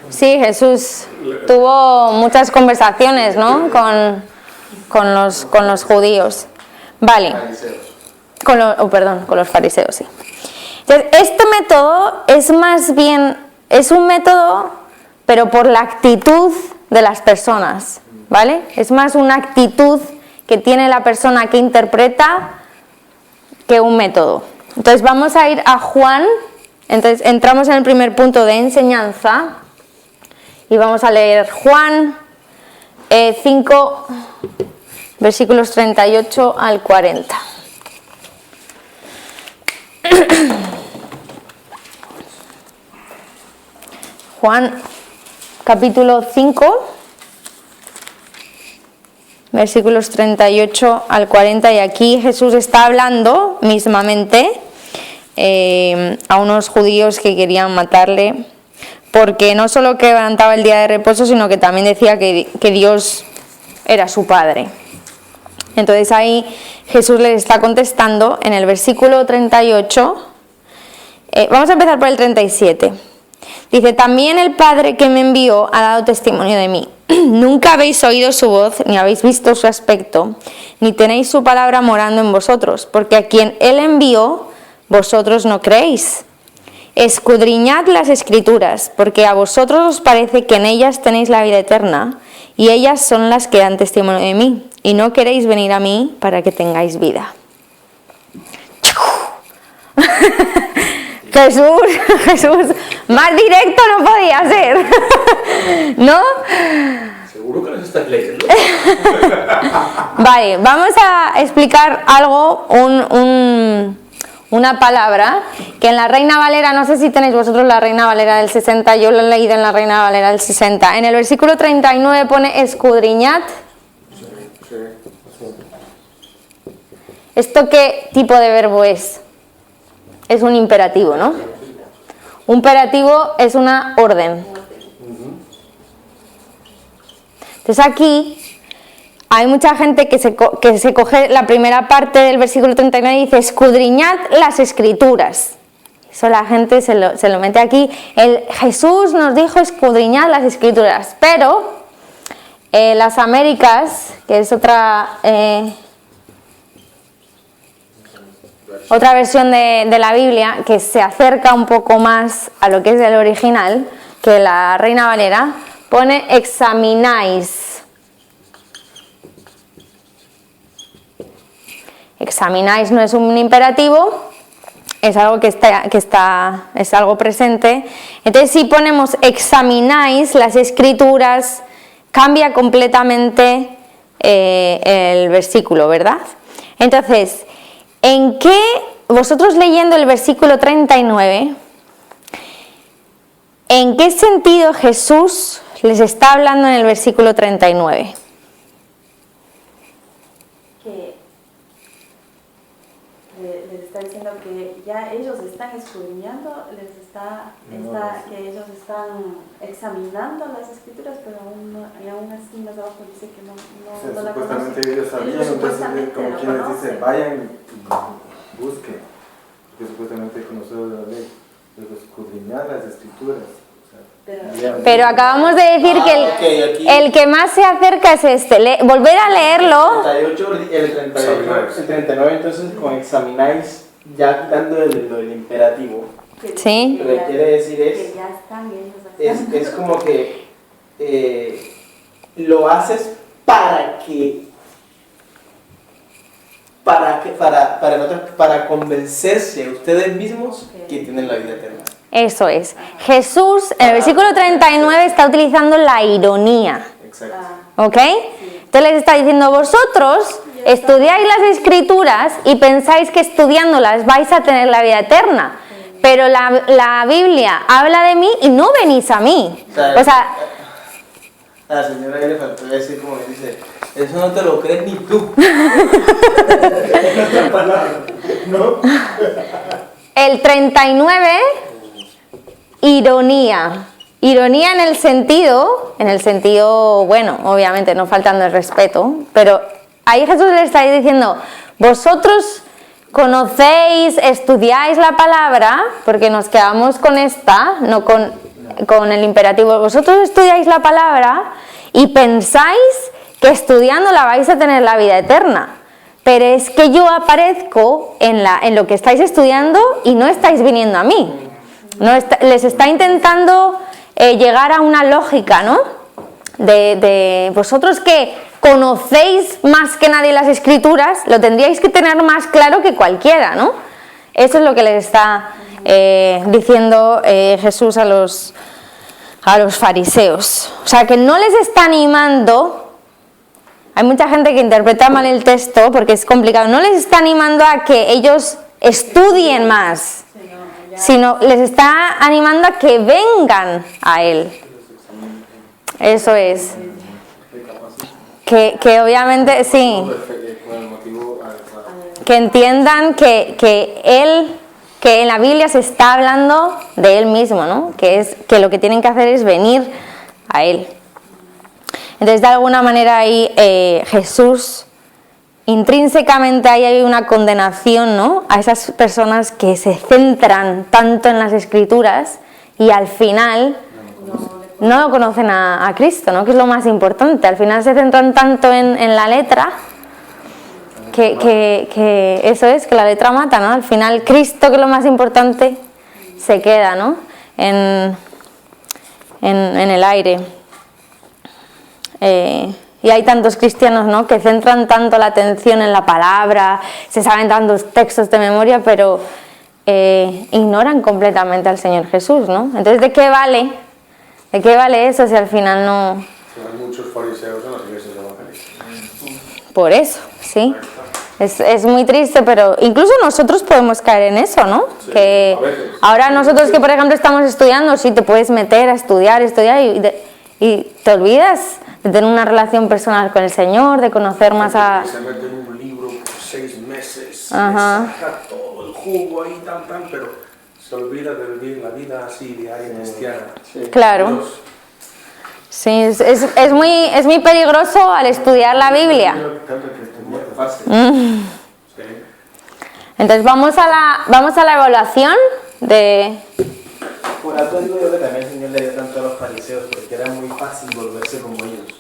Sí, Jesús tuvo muchas conversaciones, ¿no? Con los judíos. Vale. Con los fariseos, sí. Entonces, este método es más bien, es un método, pero por la actitud de las personas, ¿vale? Es más una actitud que tiene la persona que interpreta que un método. Entonces vamos a ir a Juan, entonces entramos en el primer punto de enseñanza Y vamos a leer Juan 5, versículos 38 al 40. Juan capítulo 5, versículos 38 al 40, y aquí Jesús está hablando mismamente a unos judíos que querían matarle, porque no solo quebrantaba el día de reposo, sino que también decía que Dios era su Padre. Entonces ahí Jesús les está contestando en el versículo 38, vamos a empezar por el 37. Dice, también el Padre que me envió ha dado testimonio de mí. Nunca habéis oído su voz, ni habéis visto su aspecto, ni tenéis su palabra morando en vosotros, porque a quien Él envió, vosotros no creéis. Escudriñad las Escrituras, porque a vosotros os parece que en ellas tenéis la vida eterna, y ellas son las que dan testimonio de mí, y no queréis venir a mí para que tengáis vida. Jesús, más directo no podía ser, ¿no? ¿Seguro que nos estás leyendo? Vale, vamos a explicar algo, una palabra que en la Reina Valera, no sé si tenéis vosotros la Reina Valera del 60, yo lo he leído en la Reina Valera del 60. En el versículo 39 pone escudriñad. ¿Esto qué tipo de verbo es? Es un imperativo, ¿no? Un imperativo es una orden. Entonces aquí hay mucha gente que se coge la primera parte del versículo 39 y dice escudriñad las Escrituras. Eso la gente se lo mete aquí. Jesús nos dijo escudriñad las Escrituras, pero las Américas, que es otra versión de la Biblia que se acerca un poco más a lo que es el original, que la Reina Valera, pone examináis. Examináis no es un imperativo, es algo es algo presente. Entonces si ponemos examináis las Escrituras, cambia completamente el versículo, ¿verdad? Entonces, ¿en qué, vosotros leyendo el versículo 39, en qué sentido Jesús les está hablando en el versículo 39? Que les está diciendo que ya ellos están escudriñando, que ellos están examinando las Escrituras, pero aún así más abajo dice que no la conocen. Supuestamente ellos sabían, entonces como quienes dicen, vayan y busquen, porque supuestamente conocedores de la ley, pero escudriñar las Escrituras. Pero acabamos de decir que el que más se acerca es este. Volver a leerlo. El 39, entonces con examináis, ya quitando el imperativo. Sí. Lo que quiere decir que ya están ellos es como que lo haces para convencerse a ustedes mismos que tienen la vida eterna. Eso es. Jesús, en el versículo 39, está utilizando la ironía. Exacto. ¿Ok? Entonces les está diciendo, vosotros estudiáis las Escrituras y pensáis que estudiándolas vais a tener la vida eterna. Pero la Biblia habla de mí y no venís a mí. O sea, a la señora ahí le faltó decir, como dice, eso no te lo crees ni tú. ¿No? el 39, ironía. Ironía en el sentido, bueno, obviamente no faltando el respeto, pero ahí Jesús le está diciendo, vosotros conocéis, estudiáis la palabra, porque nos quedamos con esta, no con el imperativo, vosotros estudiáis la palabra y pensáis que estudiándola vais a tener la vida eterna, pero es que yo aparezco en lo que estáis estudiando y no estáis viniendo a mí. Les está intentando llegar a una lógica, ¿no? De vosotros que conocéis más que nadie las Escrituras, lo tendríais que tener más claro que cualquiera, ¿no? Eso es lo que les está diciendo Jesús a los a los fariseos. O sea, que no les está animando. Hay mucha gente que interpreta mal el texto porque es complicado. No les está animando a que ellos estudien más, sino les está animando a que vengan a Él. Eso es. Que obviamente, sí. Que entiendan que Él, que en la Biblia se está hablando de Él mismo, ¿no? Que lo que tienen que hacer es venir a Él. Entonces, de alguna manera ahí Jesús, intrínsecamente ahí hay una condenación, ¿no? A esas personas que se centran tanto en las Escrituras y al final no lo conocen a Cristo, ¿no? Que es lo más importante. Al final se centran tanto en la letra que eso es, que la letra mata, ¿no? Al final Cristo, que es lo más importante, se queda, ¿no? En el aire. Y hay tantos cristianos, ¿no?, que centran tanto la atención en la palabra, se saben tantos textos de memoria, pero ignoran completamente al Señor Jesús, ¿no? Entonces, ¿de qué vale? ¿De qué vale eso si al final no...? Hay muchos fariseos en las iglesias evangélicas. Por eso, sí. Es muy triste, pero incluso nosotros podemos caer en eso, ¿no? Sí, que ahora nosotros que, por ejemplo, estamos estudiando, sí te puedes meter a estudiar y te olvidas de tener una relación personal con el Señor, de conocer más a... Se mete en un libro por 6 meses, Ajá. saca todo el jugo ahí, pero se olvida de vivir la vida así diaria cristiana. Sí. Claro. Dios. Sí, es muy peligroso al estudiar la Biblia. Muy fácil. Sí. Entonces vamos a la evaluación de... Por algo digo yo que también el Señor le dio tanto a los fariseos, porque era muy fácil volverse como ellos.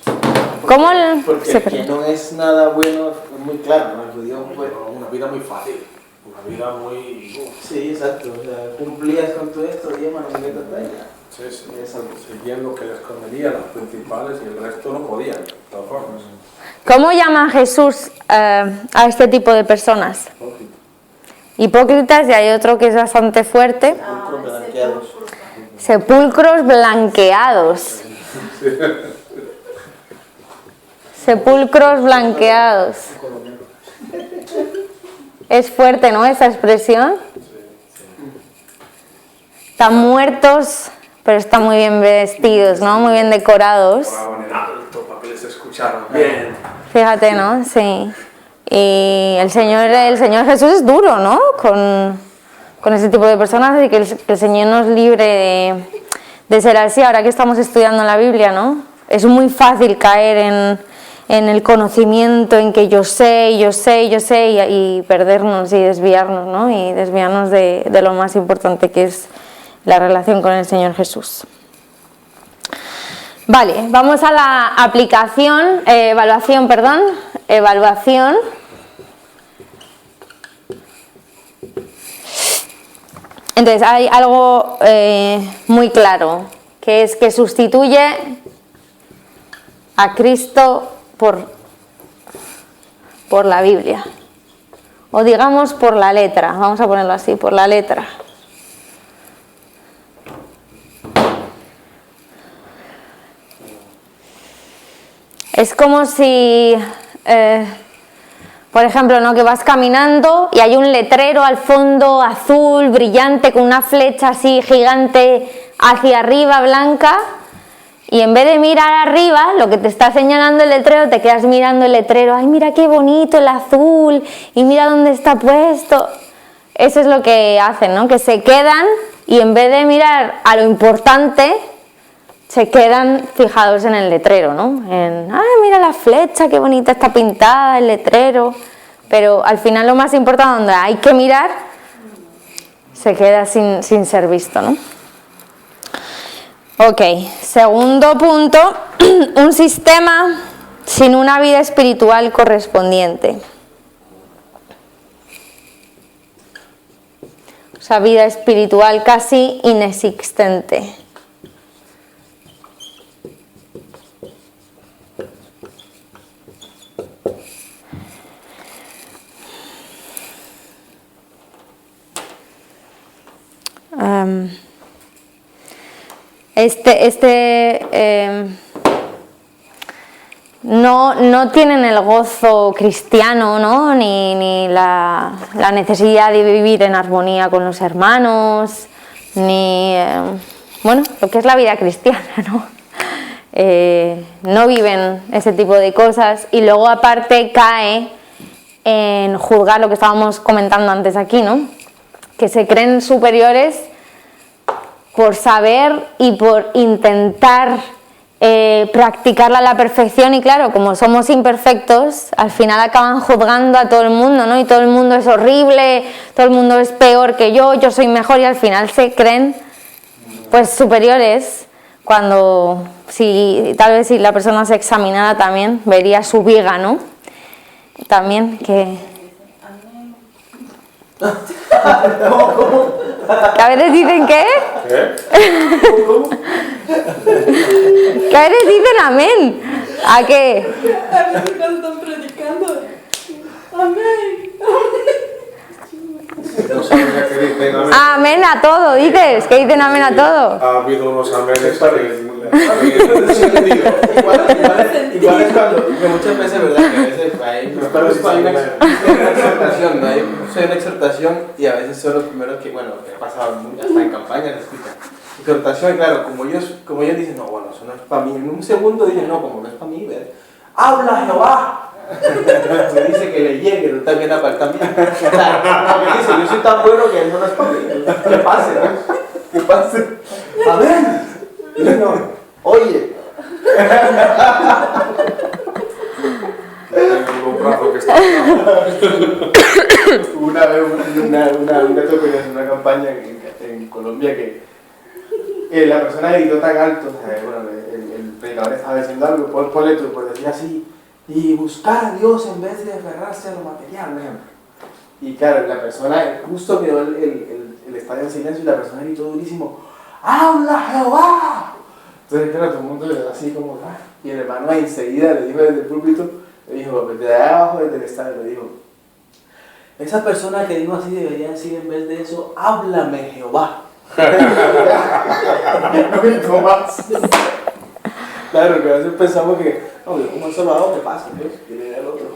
¿Cómo Porque el que no es nada bueno es muy claro, ¿no? El judío fue... Una vida muy fácil, una vida muy... Sí, exacto. O sea, cumplías con todo esto, y hermano, ¿qué te ya? Sí, sí. Es algo. Seguían lo que les convenía, los principales, y el resto no podían, de todas formas. ¿Cómo llama Jesús a este tipo de personas? Hipócritas, y hay otro que es bastante fuerte. Sepulcros blanqueados. Sepulcros blanqueados. Sepulcros blanqueados. Es fuerte, ¿no?, esa expresión. Están muertos, pero están muy bien vestidos, ¿no? Muy bien decorados. Oraban en alto para que les escucharan bien. Fíjate, ¿no? Sí. Y el Señor Jesús es duro, ¿no? Con ese tipo de personas, y que el Señor nos libre de ser así. Ahora que estamos estudiando la Biblia, ¿no? Es muy fácil caer en el conocimiento, en que yo sé, y perdernos y desviarnos, ¿no? Y desviarnos de lo más importante, que es la relación con el Señor Jesús. Vale, vamos a la evaluación. Entonces hay algo muy claro, que es que sustituye a Cristo por la Biblia, o digamos por la letra, vamos a ponerlo así, por la letra. Es como si, por ejemplo, ¿no?, que vas caminando y hay un letrero al fondo azul, brillante, con una flecha así gigante hacia arriba, blanca, y en vez de mirar arriba, lo que te está señalando el letrero, te quedas mirando el letrero. ¡Ay, mira qué bonito el azul! Y mira dónde está puesto. Eso es lo que hacen, ¿no? Que se quedan y en vez de mirar a lo importante, se quedan fijados en el letrero, ¿no? ¡Ay, mira la flecha, qué bonita está pintada el letrero! Pero al final lo más importante, donde hay que mirar, se queda sin ser visto, ¿no? Ok, segundo punto, un sistema sin una vida espiritual correspondiente. O sea, vida espiritual casi inexistente. no tienen el gozo cristiano, ¿no? Ni la necesidad de vivir en armonía con los hermanos, ni bueno, lo que es la vida cristiana, ¿no? No viven ese tipo de cosas y luego aparte cae en juzgar lo que estábamos comentando antes aquí, ¿no? Que se creen superiores por saber y por intentar practicarla a la perfección, y claro, como somos imperfectos, al final acaban juzgando a todo el mundo, ¿no? Y todo el mundo es horrible, todo el mundo es peor que yo soy mejor, y al final se creen pues superiores, cuando tal vez si la persona se examinara también vería su viga, ¿no? También que a veces dicen ¿qué? ¿Cómo? Que a veces dicen amén. ¿A qué? A veces cuando están predicando, amén. No sabía que dicen amén. Amén a todo, dices. Que dicen amén a todo. Ha habido unos amenes Igual es cuando, que muchas veces, ¿verdad? Que a veces hay una exhortación, ¿no? Hay una exhortación y a veces son los primeros que, bueno, que ha pasado hasta en campaña, les explican. Exhortación, claro, como ellos dicen, no, bueno, eso no es para mí. En un segundo dicen, no, como no es para mí, ¿verdad? ¡Habla Jehová! Me dice que le llegue, no también para él también. O sea, me dice, yo soy tan bueno que eso no es para mí. ¿Qué pase, no? ¿Qué pase? A ver. Y no, oye. Tengo un brazo que está. Una vez en una campaña en Colombia que la persona gritó tan alto, o sea, bueno, el predicador estaba diciendo algo, ponle tú, por decir así, y buscar a Dios en vez de aferrarse a lo material, por ejemplo. Y claro, la persona, justo quedó el estadio en silencio y la persona gritó durísimo, ¡habla Jehová! Entonces, claro, todo el mundo así como, ¡ah! Y el hermano enseguida le dijo desde el púlpito, le dijo, desde abajo, desde el estadio, le dijo, esa persona que dijo así debería decir en vez de eso, háblame Jehová. No gritó más. Claro, que a veces pensamos que, no, yo como eso lo hago, ¿qué pasa? Dios, quiere ir al otro.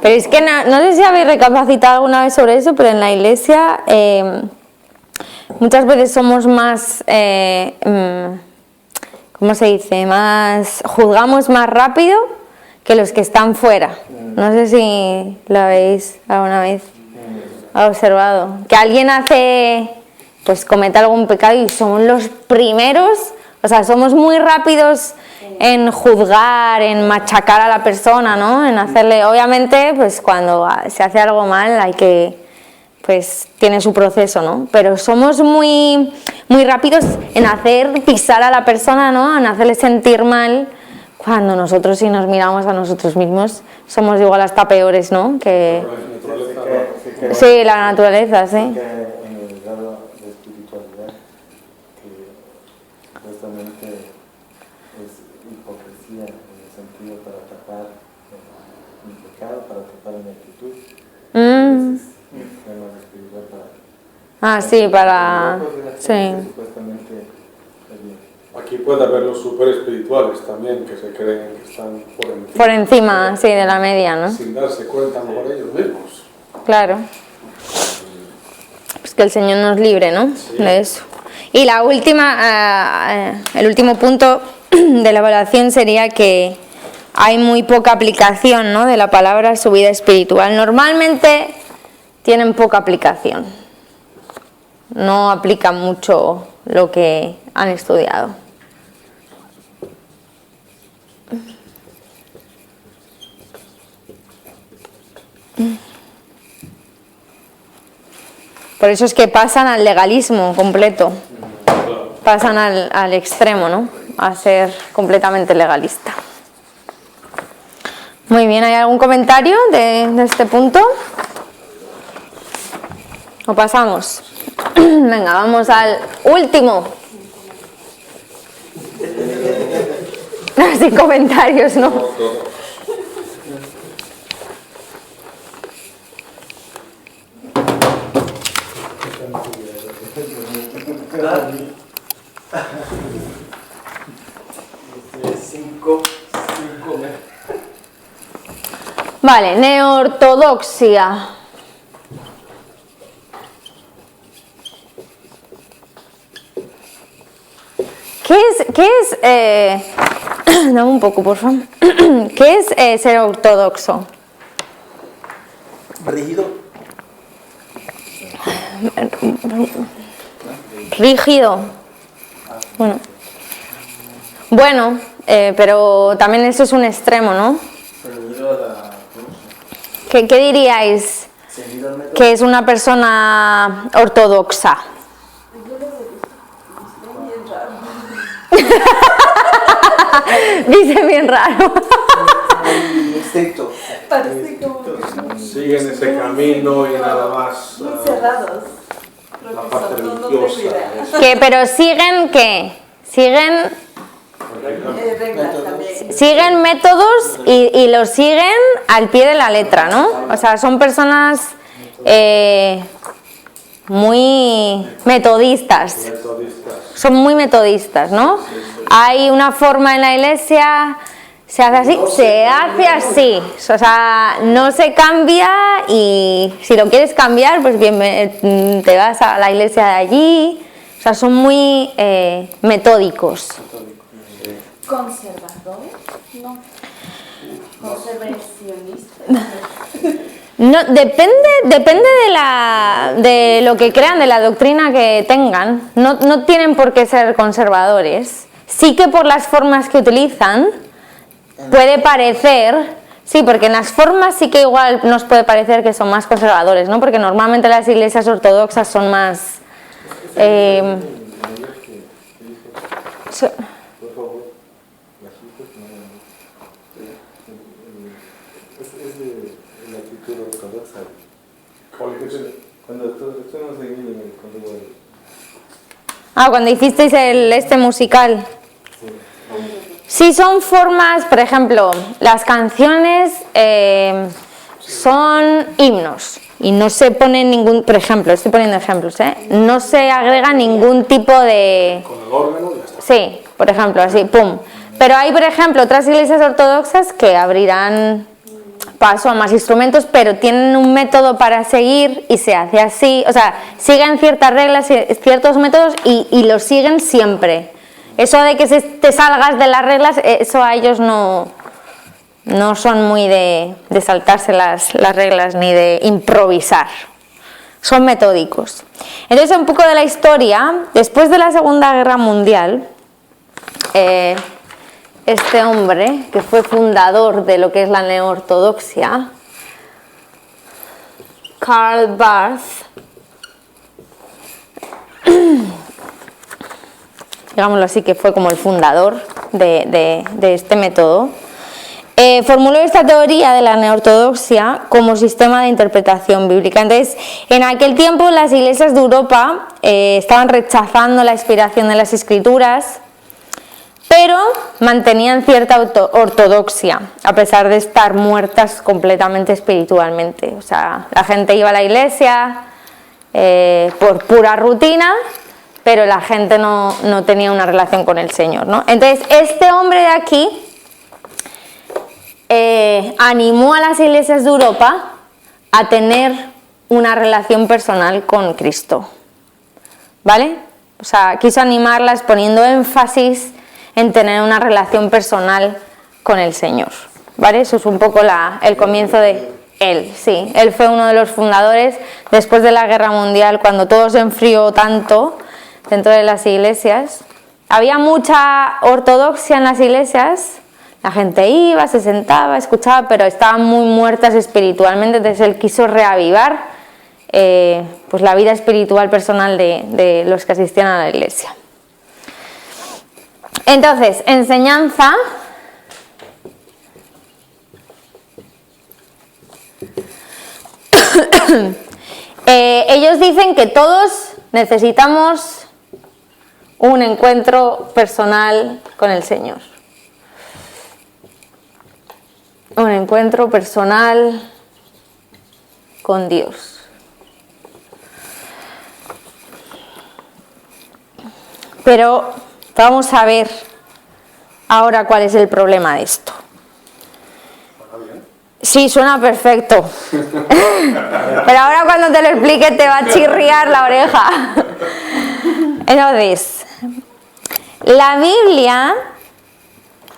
Pero es que no sé si habéis recapacitado alguna vez sobre eso, pero en la iglesia muchas veces somos más, ¿cómo se dice? Juzgamos más rápido que los que están fuera. No sé si lo habéis alguna vez observado. Que alguien comete algún pecado y somos los primeros, o sea, somos muy rápidos en juzgar, en machacar a la persona, ¿no? En hacerle, obviamente, pues cuando se hace algo mal hay que, pues tiene su proceso, ¿no? Pero somos muy, muy rápidos en hacer pisar a la persona, ¿no? En hacerle sentir mal, cuando nosotros, si nos miramos a nosotros mismos, somos igual hasta peores, ¿no? Sí, la naturaleza, sí. En el grado de espiritualidad, que supuestamente es hipocresía en el sentido para tapar mi pecado, para tapar mi actitud. Temas espiritual para... Sí, para... Sí. Supuestamente es bien. Aquí puede haber los super espirituales también, que se creen que están por encima. Por encima, sí, de la media, ¿no? Sin darse cuenta por ellos mismos. Claro. Pues que el Señor nos libre, ¿no? Sí. De eso. Y la última, el último punto de la evaluación sería que hay muy poca aplicación, ¿no?, de la palabra en su vida espiritual. Normalmente tienen poca aplicación. No aplican mucho lo que han estudiado. Por eso es que pasan al legalismo completo, pasan al extremo, ¿no? A ser completamente legalista. Muy bien, ¿hay algún comentario de este punto? ¿O pasamos? Venga, vamos al último. Sin comentarios, ¿no? 5. Vale, neortodoxia. ¿Qué es dame un poco, por favor. ¿Qué es ser ortodoxo? Rígido. Rígido. Bueno, pero también eso es un extremo, ¿no? ¿Qué diríais que es una persona ortodoxa? Dice bien raro. Estricto. Parece como Siguen ese camino y nada más. muy cerrados. La parte religiosa. Pero siguen ¿qué? Siguen Reglas también. siguen métodos y los siguen al pie de la letra, ¿no? O sea, son personas muy metodistas. Son muy metodistas, ¿no? Hay una forma en la iglesia, se hace así, se hace así. O sea, no se cambia y si lo quieres cambiar, pues bien, te vas a la iglesia de allí. O sea, son muy metódicos. ¿Conservadores? No. ¿Conservacionistas? No, depende de lo que crean, de la doctrina que tengan. No tienen por qué ser conservadores. Sí que por las formas que utilizan puede parecer, sí, porque en las formas sí que igual nos puede parecer que son más conservadores, ¿no? Porque normalmente las iglesias ortodoxas son más Por favor, bajitos, es de la cultura ortodoxa. Cuando estuvimos en cuando hicisteis este musical. Sí, son formas, por ejemplo, las canciones son himnos y no se pone ningún, por ejemplo, estoy poniendo ejemplos, no se agrega ningún tipo de... Con el órgano ya está. Sí, por ejemplo, así, pum. Pero hay, por ejemplo, otras iglesias ortodoxas que abrirán paso a más instrumentos, pero tienen un método para seguir y se hace así. O sea, siguen ciertas reglas, ciertos métodos y los siguen siempre. Eso de que te salgas de las reglas, eso a ellos no son muy de saltarse las reglas ni de improvisar. Son metódicos. Entonces, un poco de la historia. Después de la Segunda Guerra Mundial, este hombre, que fue fundador de lo que es la neortodoxia, Karl Barth, digámoslo así, que fue como el fundador de este método, formuló esta teoría de la neortodoxia como sistema de interpretación bíblica. Entonces, en aquel tiempo las iglesias de Europa estaban rechazando la inspiración de las escrituras, pero mantenían cierta ortodoxia, a pesar de estar muertas completamente espiritualmente. O sea, la gente iba a la iglesia por pura rutina, pero la gente no tenía una relación con el Señor, ¿no? Entonces, este hombre de aquí animó a las iglesias de Europa a tener una relación personal con Cristo, ¿vale? O sea, quiso animarlas poniendo énfasis en tener una relación personal con el Señor, ¿vale? Eso es un poco el comienzo de él, sí. Él fue uno de los fundadores después de la Guerra Mundial, cuando todo se enfrió tanto dentro de las iglesias. Había mucha ortodoxia en las iglesias, la gente iba, se sentaba, escuchaba, pero estaban muy muertas espiritualmente. Entonces él quiso reavivar pues la vida espiritual personal de los que asistían a la iglesia. Entonces, enseñanza. Ellos dicen que todos necesitamos un encuentro personal con el Señor. Un encuentro personal con Dios. Pero vamos a ver ahora cuál es el problema de esto. Sí, suena perfecto. Pero ahora cuando te lo explique te va a chirriar la oreja. Entonces, la Biblia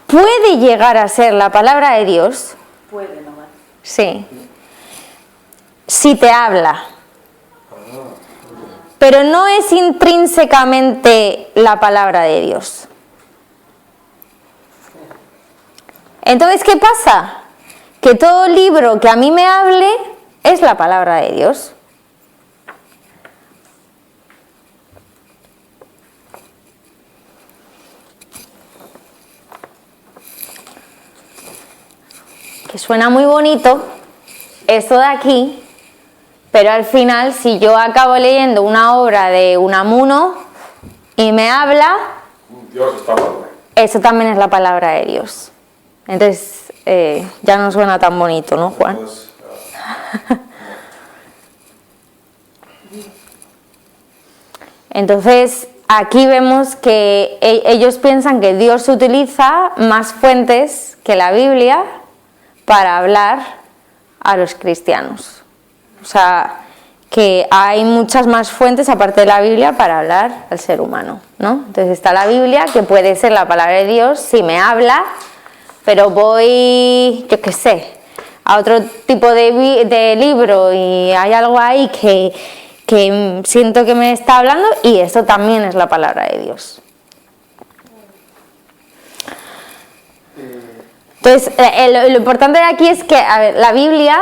puede llegar a ser la palabra de Dios. Puede nomás. Sí. Si te habla. Pero no es intrínsecamente la palabra de Dios. Entonces, ¿qué pasa? Que todo libro que a mí me hable es la palabra de Dios. Que suena muy bonito esto de aquí, pero al final si yo acabo leyendo una obra de Unamuno y me habla, Dios está hablando. eso también es la palabra de Dios. Entonces ya no suena tan bonito, ¿no, Juan? Pues, Entonces aquí vemos que ellos piensan que Dios utiliza más fuentes que la Biblia para hablar a los cristianos. O sea, que hay muchas más fuentes aparte de la Biblia para hablar al ser humano, ¿no? Entonces está la Biblia, que puede ser la palabra de Dios si me habla, pero voy, yo qué sé, a otro tipo de libro y hay algo ahí que siento que me está hablando y eso también es la palabra de Dios. Entonces, lo importante de aquí es que, a ver, la Biblia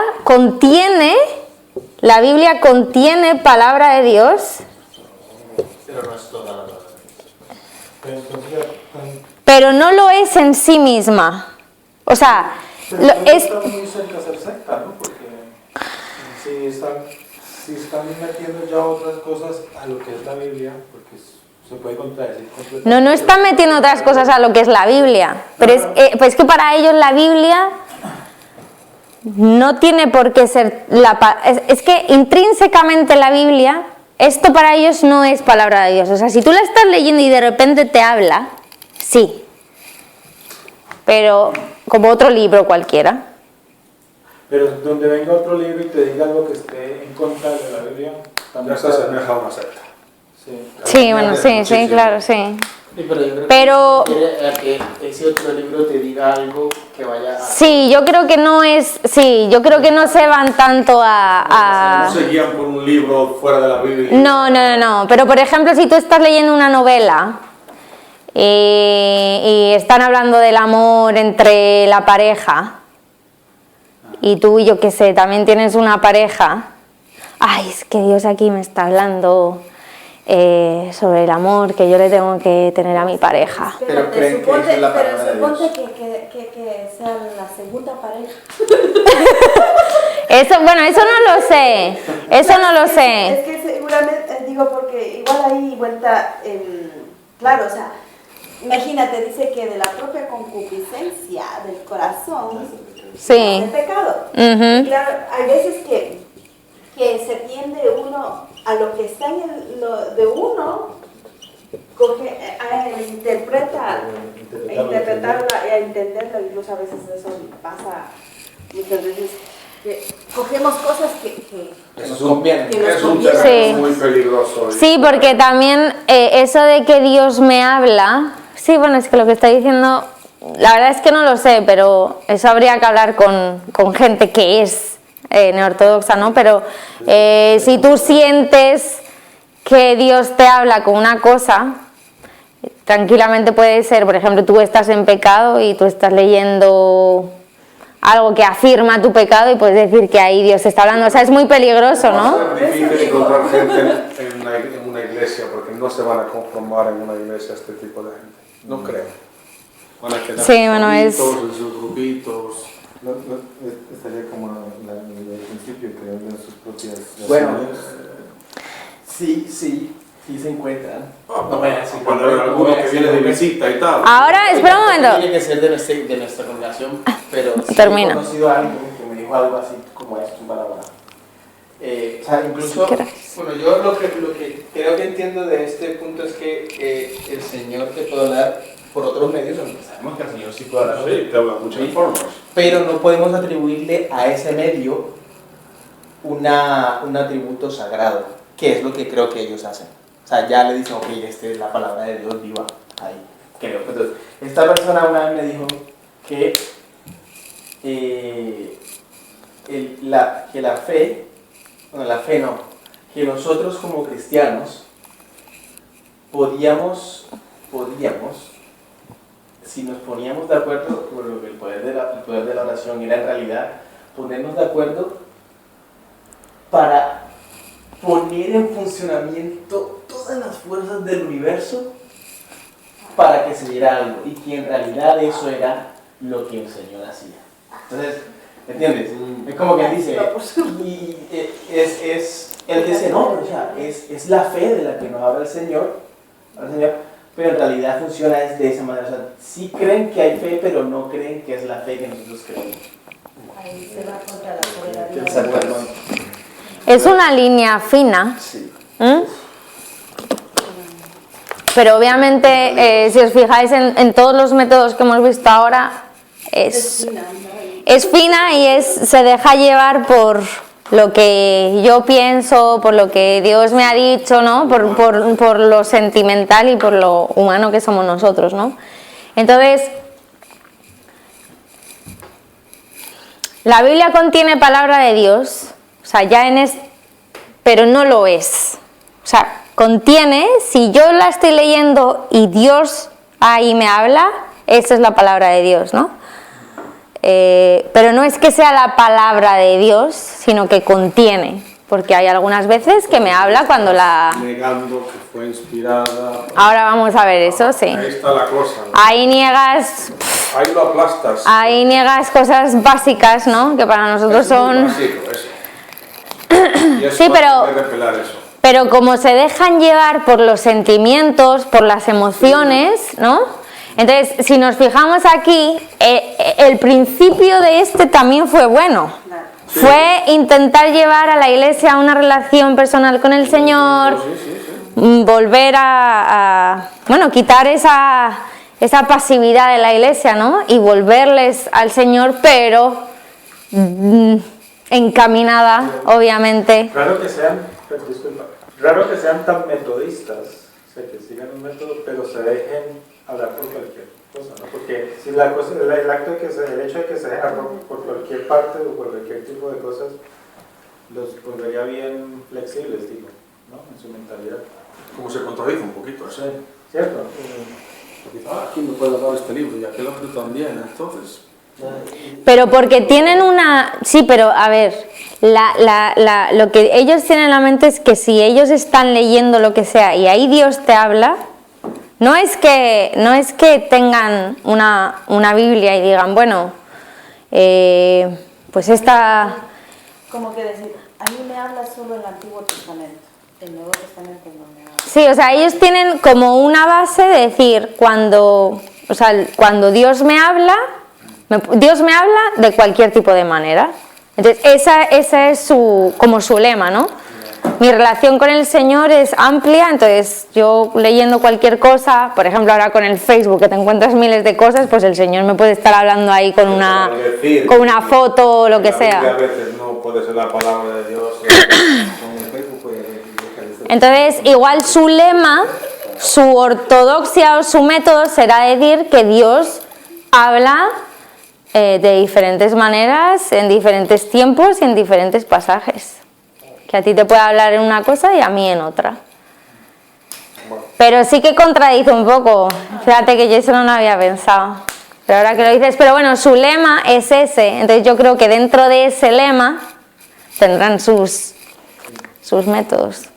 contiene palabra de Dios, Pero no es toda la palabra. Pero entonces, pero no lo es en sí misma. O sea, está muy cerca de ser secta, ¿no? Porque si están metiendo ya otras cosas a lo que es la Biblia, porque se puede contradecir completamente. no están metiendo otras cosas a lo que es la Biblia, pero es que para ellos la Biblia no tiene por qué ser es que intrínsecamente la Biblia, esto para ellos no es palabra de Dios. O sea, si tú la estás leyendo y de repente te habla, sí, pero como otro libro cualquiera. Pero donde venga otro libro y te diga algo que esté en contra de la Biblia, también se asemeja a una secta. Sí, bueno, sí, claro, sí. Sí, pero yo creo Pero que quiere a que ese otro libro te diga algo que vaya a... sí, yo creo que no se van tanto No se guían por un libro fuera de la Biblia. No, pero por ejemplo, si tú estás leyendo una novela y están hablando del amor entre la pareja y tú, yo qué sé, también tienes una pareja, ay, es que Dios aquí me está hablando sobre el amor que yo le tengo que tener a mi pareja. Pero creen que esa es la palabra de Dios. que sea la segunda pareja. Eso no lo sé, Es que seguramente, digo, porque igual ahí vuelta, claro, o sea, imagínate, dice que de la propia concupiscencia del corazón Sí. es pecado. Ujú. Claro, hay veces que se tiende uno a lo que está en lo de uno, interpretarla y a entenderlo, incluso a veces eso pasa muchas veces, que cogemos cosas que nos conviene. Es un Sí. terreno muy peligroso. Sí, porque también eso de que Dios me habla, sí, bueno, es que lo que está diciendo, la verdad es que no lo sé, pero eso habría que hablar con gente que es neortodoxa, ¿no? Pero si tú sientes que Dios te habla con una cosa, tranquilamente puede ser, por ejemplo, tú estás en pecado y tú estás leyendo algo que afirma tu pecado y puedes decir que ahí Dios te está hablando. O sea, es muy peligroso, ¿no? Es difícil encontrar gente en una iglesia porque no se van a conformar en una iglesia este tipo de gente. No creo. Van a quedar Sí, bueno, es... solitos, en sus grupitos. Estaría como el principio, creando sus propias... Bueno, sí se encuentran. No voy a decir cuando hay alguno que viene de visita y tal. Ahora, espera un momento. Tiene que ser de nuestra congregación, pero sí Termina. he conocido a alguien que me dijo algo así como esto para ahora. O sea, incluso, bueno, yo lo que creo que entiendo de este punto es que el Señor te puede hablar por otros medios, aunque sabemos que el Señor sí puede hablar. Sí, te habla de muchas formas. Pero no podemos atribuirle a ese medio un atributo sagrado, que es lo que creo que ellos hacen. O sea, ya le dicen, ok, esta es la palabra de Dios viva ahí, creo. Entonces, esta persona una vez me dijo que que nosotros como cristianos podíamos, si nos poníamos de acuerdo, por lo que el poder de la oración era en realidad ponernos de acuerdo para poner en funcionamiento todas las fuerzas del universo para que se diera algo, y que en realidad eso era lo que el Señor hacía. Entonces, ¿entiendes? Es como que él dice, él dice, no, o sea, es la fe de la que nos habla el Señor, pero en realidad funciona de esa manera. O sea, sí creen que hay fe, pero no creen que es la fe que nosotros creemos. Ahí se va contra la soberanía. Exactamente. Es una línea fina. Sí. Pero obviamente, si os fijáis en todos los métodos que hemos visto ahora, es fina y se deja llevar por lo que yo pienso, por lo que Dios me ha dicho, ¿no? Por lo sentimental y por lo humano que somos nosotros, ¿no? Entonces, la Biblia contiene palabra de Dios, o sea, pero no lo es. O sea, contiene, si yo la estoy leyendo y Dios ahí me habla, esa es la palabra de Dios, ¿no? Pero no es que sea la palabra de Dios, sino que contiene, porque hay algunas veces que me habla cuando negando que fue inspirada. Ahora vamos a ver eso, sí. Ahí está la cosa, ¿no? Ahí niegas... Ahí lo aplastas. Ahí niegas cosas básicas, ¿no? Que para nosotros son... Básico, eso. Y es Sí, fácil de repelar eso. pero como se dejan llevar por los sentimientos, por las emociones, ¿no? Entonces, si nos fijamos aquí, el principio de también fue bueno. Sí. Fue intentar llevar a la iglesia a una relación personal con el Señor, volver bueno, quitar esa pasividad de la iglesia, ¿no? Y volverles al Señor, pero encaminada, obviamente. Raro que sean tan metodistas, o sea, que sigan un método, pero se dejen hablar por cualquier cosa, ¿no? Porque si el hecho de que se dejen hablar por cualquier parte o por cualquier tipo de cosas, los volvería bien flexibles, digo, ¿no? En su mentalidad. Como se contradice un poquito, ¿sí? ¿Cierto? Aquí me puedo dar este libro y aquel otro también, entonces... Pero porque tienen sí, pero a ver, lo que ellos tienen en la mente es que si ellos están leyendo lo que sea y ahí Dios te habla, no es que tengan una Biblia y digan, bueno, pues esta... Como que decir, a mí me habla solo el Antiguo Testamento, el Nuevo Testamento no me habla. Sí, o sea, ellos tienen como una base de decir, cuando Dios me habla de cualquier tipo de manera. Entonces, esa es como su lema, ¿no? Mi relación con el Señor es amplia, entonces yo leyendo cualquier cosa, por ejemplo ahora con el Facebook que te encuentras miles de cosas, pues el Señor me puede estar hablando ahí con una foto o lo que sea. A veces no puede ser la palabra de Dios. Entonces, igual su lema, su ortodoxia o su método será decir que Dios habla de diferentes maneras, en diferentes tiempos y en diferentes pasajes. Que a ti te puede hablar en una cosa y a mí en otra. Pero sí que contradice un poco. Fíjate que yo eso no lo había pensado. Pero ahora que lo dices, pero bueno, su lema es ese. Entonces yo creo que dentro de ese lema tendrán sus métodos.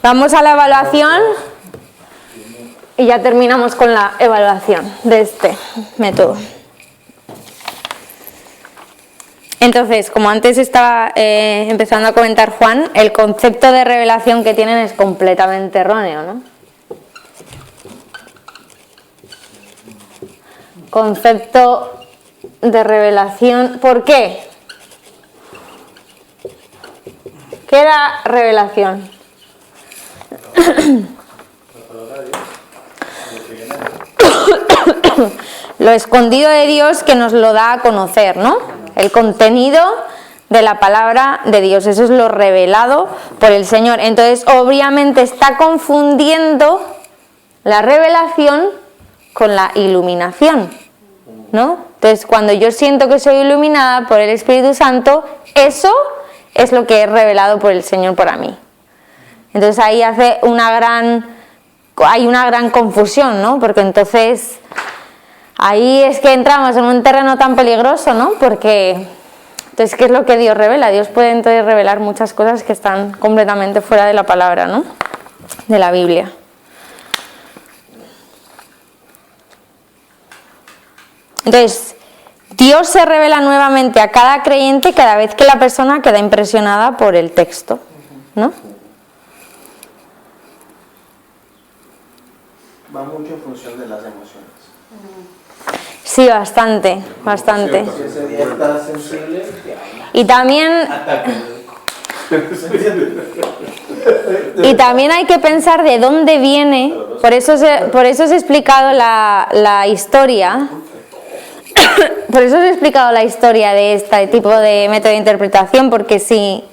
Vamos a la evaluación y ya terminamos con la evaluación de este método. Entonces, como antes estaba empezando a comentar Juan, el concepto de revelación que tienen es completamente erróneo, ¿no? Concepto de revelación, ¿por qué? ¿Qué era revelación? lo escondido de Dios que nos lo da a conocer, ¿no? El contenido de la palabra de Dios, eso es lo revelado por el Señor. Entonces, obviamente está confundiendo la revelación con la iluminación, ¿no? Entonces, cuando yo siento que soy iluminada por el Espíritu Santo, eso es lo que es revelado por el Señor para mí. Entonces ahí hay una gran confusión, ¿no? Porque entonces ahí es que entramos en un terreno tan peligroso, ¿no? Porque entonces, ¿qué es lo que Dios revela? Dios puede entonces revelar muchas cosas que están completamente fuera de la palabra, ¿no? De la Biblia. Entonces, Dios se revela nuevamente a cada creyente cada vez que la persona queda impresionada por el texto, ¿no? Va mucho en función de las emociones. Sí, bastante, bastante. Si ese día está sensible, Y también hay que pensar de dónde viene, por eso os he explicado la historia. Por eso os he explicado la historia de este tipo de método de interpretación, porque si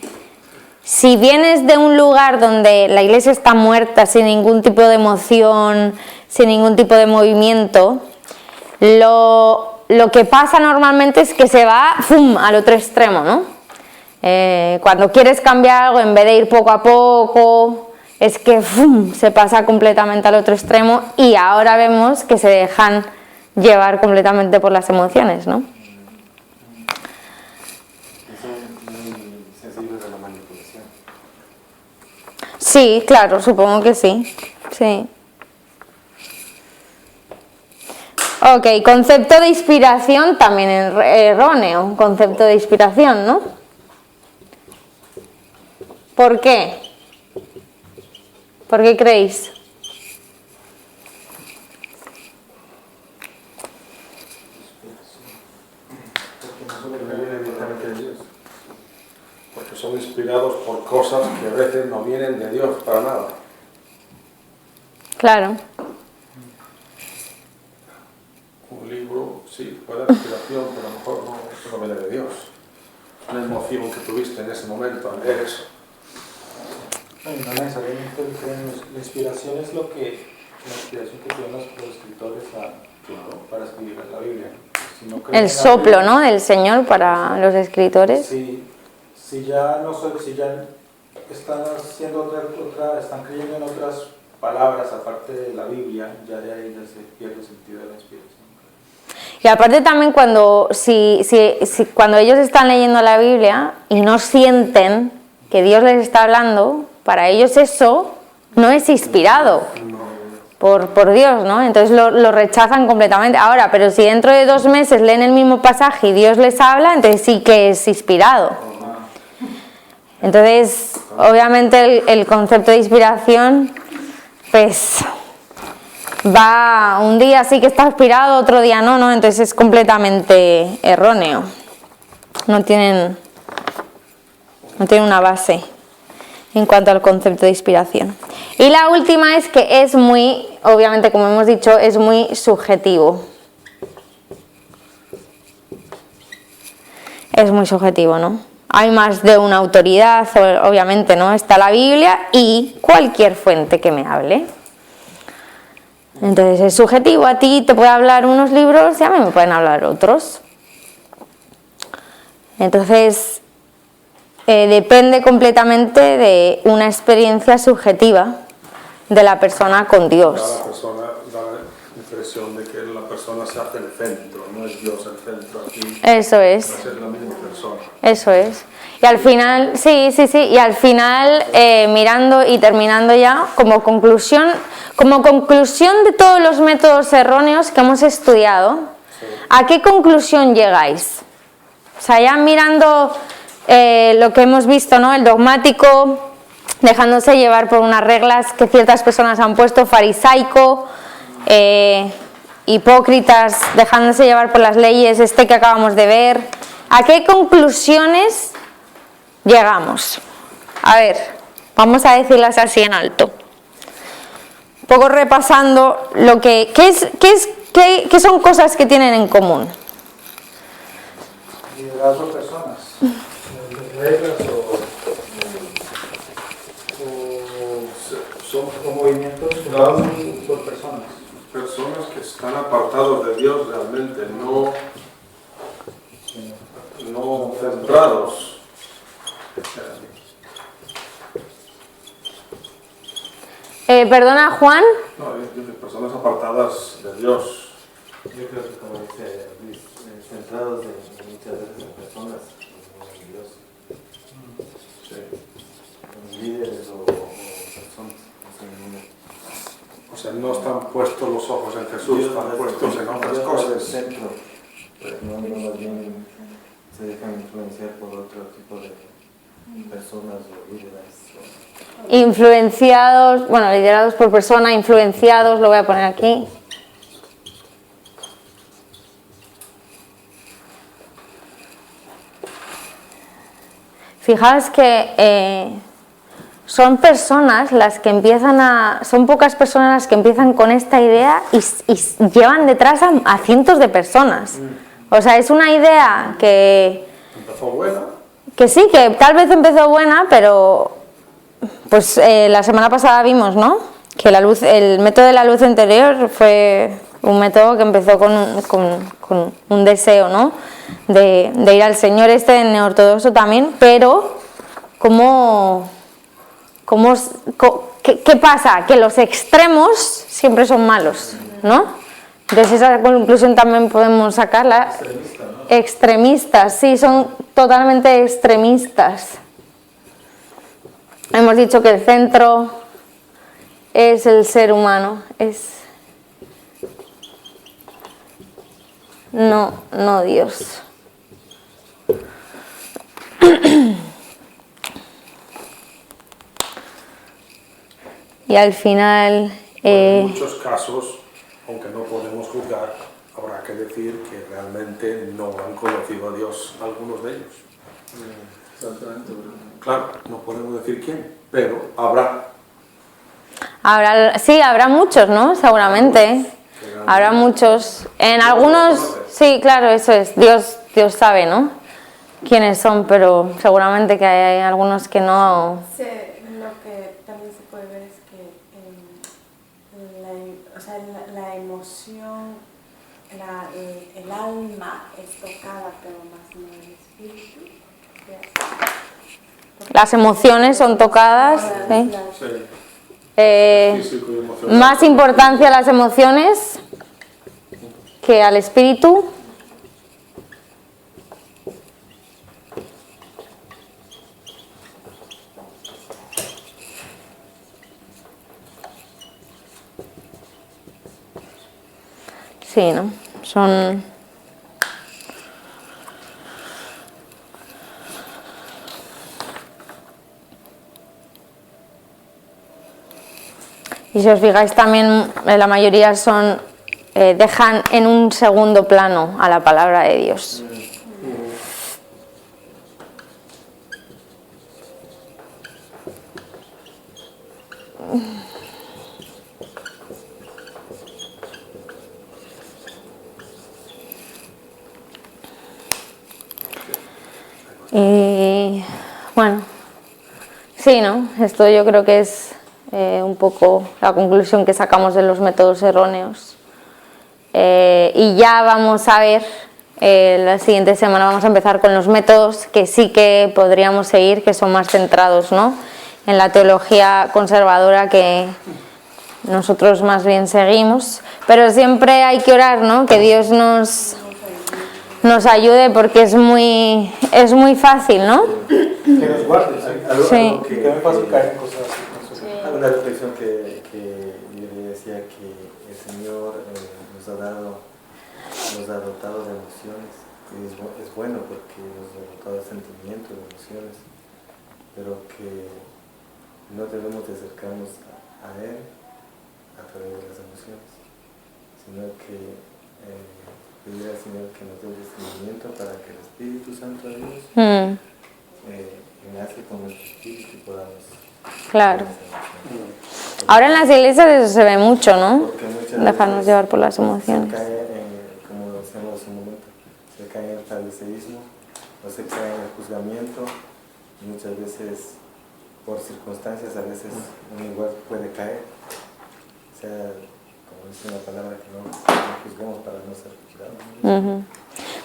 vienes de un lugar donde la iglesia está muerta, sin ningún tipo de emoción, sin ningún tipo de movimiento, lo que pasa normalmente es que se va ¡fum!, al otro extremo, ¿no? Cuando quieres cambiar algo, en vez de ir poco a poco, es que ¡fum!, se pasa completamente al otro extremo, y ahora vemos que se dejan llevar completamente por las emociones, ¿no? Sí, claro, supongo que sí. Sí. Ok, concepto de inspiración también erróneo, concepto de inspiración, ¿no? ¿Por qué? ¿Por qué creéis? Porque son inspirados por cosas que a veces no vienen de Dios para nada. Claro. Un libro, sí, puede dar inspiración, pero a lo mejor no viene de Dios. Una emoción que tuviste en ese momento al leer eso. No necesariamente la inspiración es la inspiración que tuvieron los escritores para escribir la Biblia. Si no creen El en la soplo, Biblia, ¿no?, del Señor para los escritores. Si ya están haciendo están creyendo en otras palabras aparte de la Biblia, ya de ahí ya se pierde el sentido de la inspiración. Y aparte también cuando ellos están leyendo la Biblia y no sienten que Dios les está hablando, para ellos eso no es inspirado por Dios, ¿no? Entonces lo rechazan completamente. Ahora, pero si dentro de 2 meses leen el mismo pasaje y Dios les habla, entonces sí que es inspirado. Entonces, obviamente el concepto de inspiración, pues va un día sí que está inspirado, otro día no, entonces es completamente erróneo. No tienen una base en cuanto al concepto de inspiración. Y la última es que es muy, obviamente como hemos dicho, es muy subjetivo. Es muy subjetivo, ¿no? Hay más de una autoridad, obviamente, ¿no? Está la Biblia y cualquier fuente que me hable. Entonces es subjetivo, a ti te puede hablar unos libros y a mí me pueden hablar otros. Entonces depende completamente de una experiencia subjetiva de la persona con Dios. Cada persona da la impresión de que la persona se hace el centro, no es Dios el centro aquí. Eso es. Va a ser la misma persona. Eso es. Y al final, sí, y al final, mirando y terminando ya, como conclusión de todos los métodos erróneos que hemos estudiado, ¿a qué conclusión llegáis? O sea, ya mirando lo que hemos visto, ¿no? El dogmático, dejándose llevar por unas reglas que ciertas personas han puesto, farisaico, hipócritas, dejándose llevar por las leyes, que acabamos de ver. ¿A qué conclusiones llegamos? A ver, vamos a decirlas así en alto. poco repasando lo que ¿qué son cosas que tienen en común? Liderazgo de personas. Reglas son movimientos fundados por personas. Personas que están apartados de Dios realmente, no centrados. Perdona, Juan. No, personas apartadas de Dios. Yo creo que, como dice Luis, centrados muchas veces en personas, no en Dios. Sí. En líderes o personas. O sea, no están puestos los ojos en Jesús, están puestos en otras Dios cosas. es el centro, no más bien se dejan influenciar por otro tipo de personas o líderes. Influenciados, bueno, liderados por persona, influenciados, lo voy a poner aquí. Fijaos que son personas las que son pocas personas las que empiezan con esta idea y llevan detrás a cientos de personas. O sea, es una idea que... Empezó buena. Que sí, que tal vez empezó buena, pero pues la semana pasada vimos, ¿no? Que el método de la luz interior fue un método que empezó con un deseo, ¿no? De ir al Señor, neortodoxo también, pero ¿qué pasa? Que los extremos siempre son malos, ¿no? Entonces esa conclusión también podemos sacarla. Extremistas, sí, son totalmente extremistas. Hemos dicho que el centro es el ser humano, no Dios. Y al final... En muchos casos, aunque no podemos juzgar, habrá que decir que realmente no han conocido a Dios algunos de ellos. Exactamente. Claro, no podemos decir quién, pero habrá. Sí, habrá muchos, ¿no? Seguramente. Habrá muchos. En algunos, sí, claro, eso es. Dios sabe, ¿no? Quiénes son, pero seguramente que hay algunos que no. Sí, lo que también se puede ver es que la emoción, el alma es tocada, pero más no el espíritu. Las emociones son tocadas, ¿sí? Físico y emocional. Más importancia a las emociones que al espíritu. Sí, ¿no? Son... Y si os fijáis también, la mayoría dejan en un segundo plano a la palabra de Dios. Y bueno, sí, ¿no? Esto yo creo que es un poco la conclusión que sacamos de los métodos erróneos. Y ya vamos a ver, la siguiente semana vamos a empezar con los métodos que sí que podríamos seguir, que son más centrados, ¿no?, en la teología conservadora que nosotros más bien seguimos. Pero siempre hay que orar, ¿no?, que Dios nos ayude, porque es muy fácil, ¿no? Que nos guarde, ¿sí? Sí. Que no es fácil caer en cosas así. Una reflexión que yo le decía, que el Señor nos ha dotado de emociones, y es bueno porque nos ha dotado de sentimientos, de emociones, pero que no debemos de acercarnos a Él a través de las emociones, sino que pedir al Señor que nos dé discernimiento para que el Espíritu Santo de Dios enlace con nuestro espíritu y podamos... Claro. Ahora en las iglesias eso se ve mucho, ¿no? Porque muchas Dejarnos veces llevar por las se emociones. cae en, como decíamos hace un momento, se cae en el fariseísmo, o se cae en el juzgamiento, y muchas veces por circunstancias, a veces uno igual puede caer. O sea, como dice una palabra, que no juzguemos para no ser juzgados.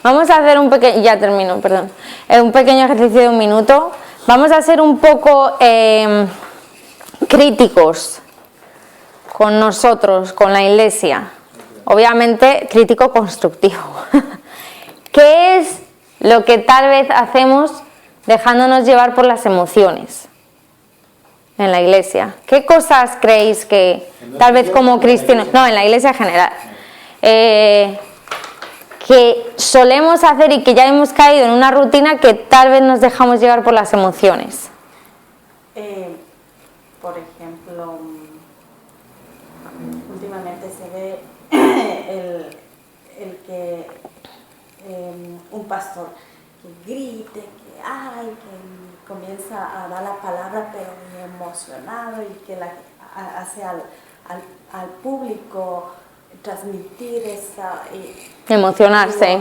Vamos a hacer un pequeño, ya termino, perdón, un pequeño ejercicio de 1 minuto. Vamos a ser un poco críticos con nosotros, con la iglesia. Obviamente, crítico constructivo. ¿Qué es lo que tal vez hacemos dejándonos llevar por las emociones en la iglesia? ¿Qué cosas creéis que tal vez como cristianos, no, en la iglesia en general, que solemos hacer y que ya hemos caído en una rutina que tal vez nos dejamos llevar por las emociones? Por ejemplo, últimamente se ve el que un pastor que grite, que comienza a dar la palabra pero emocionado y que hace al público transmitir esa Emocionarse.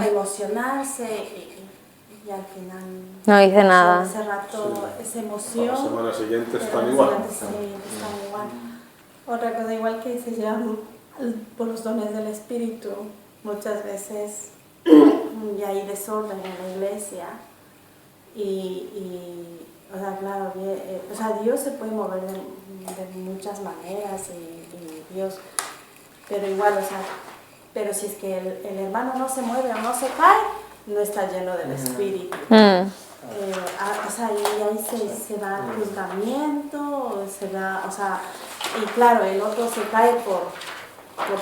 Y al final No dice nada. Ese rato, esa emoción. La semana siguiente pero están la igual. semana siguiente están igual. Otra cosa igual que se llama por los dones del Espíritu, muchas veces ya hay desorden en la iglesia o sea, claro, o sea, Dios se puede mover de muchas maneras y Dios, pero igual, o sea, pero si es que el hermano no se mueve o no se cae, no está lleno del Espíritu. O sea, y ahí se da juzgamiento, se da, o sea, y claro, el otro se cae por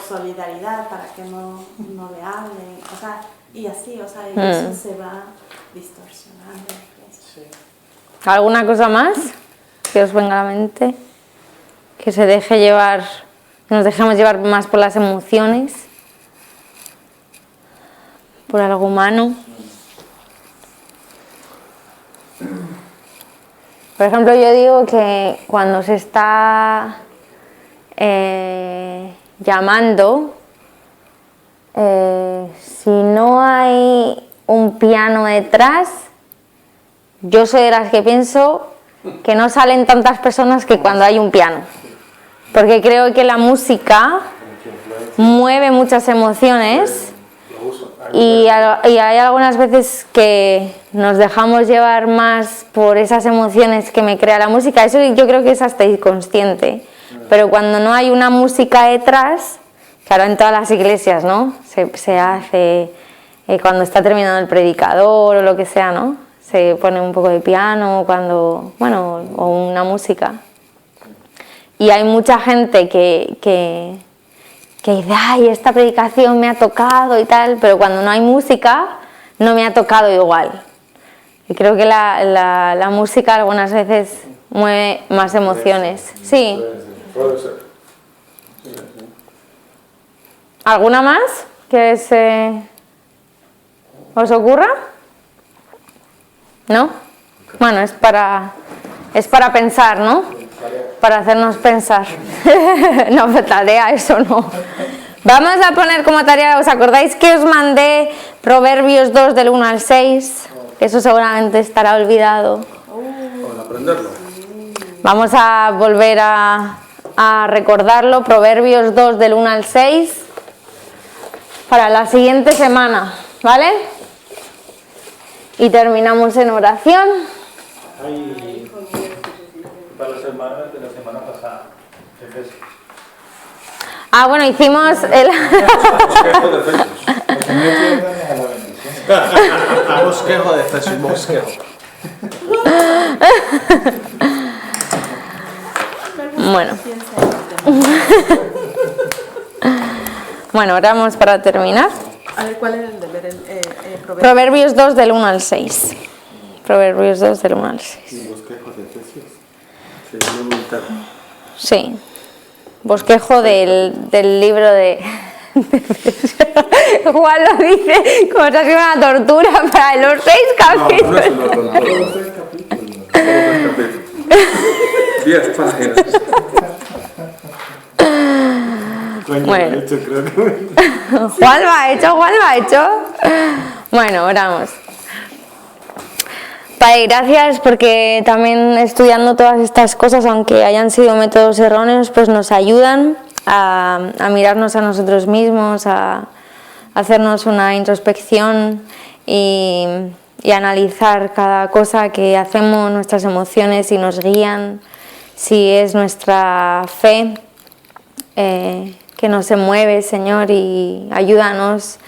solidaridad, para que no le hablen, o sea, y así, o sea, y eso se va distorsionando. Sí. ¿Alguna cosa más que os venga a la mente? Que se deje llevar, nos dejemos llevar más por las emociones, por algo humano. Por ejemplo, yo digo que cuando se está llamando, si no hay un piano detrás, yo soy de las que pienso que no salen tantas personas que cuando hay un piano, porque creo que la música mueve muchas emociones y hay algunas veces que nos dejamos llevar más por esas emociones que me crea la música. Eso yo creo que es hasta inconsciente, pero cuando no hay una música detrás, claro, en todas las iglesias, ¿no? Se hace cuando está terminando el predicador o lo que sea, ¿no? Se pone un poco de piano o una música. Y hay mucha gente que dice, ay, esta predicación me ha tocado y tal, pero cuando no hay música no me ha tocado igual. Y creo que la música algunas veces mueve más emociones. Sí. Puede ser. ¿Alguna más que os ocurra? ¿No? Bueno, es para pensar, ¿no? Para hacernos pensar. No, tarea, eso no. Vamos a poner como tarea, ¿os acordáis que os mandé Proverbios 2 del 1 al 6? Eso seguramente estará olvidado. Para aprenderlo. Vamos a volver a recordarlo, Proverbios 2 del 1 al 6, para la siguiente semana, ¿vale? Y terminamos en oración. Hay para las hermanas de la semana pasada, Efesios. Ah, bueno, hicimos el... Bosquejo de Efesios. Porque no pierdan a la bendición. Bosquejo de Efesios, bosquejo. Bueno. Bueno, oramos para terminar. A ver, ¿cuál es el deber? Proverbios 2 del 1 al 6. Proverbios 2 del 1 al 6. ¿Y bosquejo de Efesios? Sí. Bosquejo del libro de... Juan lo dice como si fuera una tortura para los 6 capítulos. No es una tontería. Todos 6 capítulos. 10 páginas. Bueno. Hecho, creo que... Juan lo ha hecho. Bueno, oramos. Padre, gracias porque también estudiando todas estas cosas, aunque hayan sido métodos erróneos, pues nos ayudan a mirarnos a nosotros mismos, a hacernos una introspección y analizar cada cosa que hacemos, nuestras emociones, si nos guían, si es nuestra fe que nos se mueve, Señor, y ayúdanos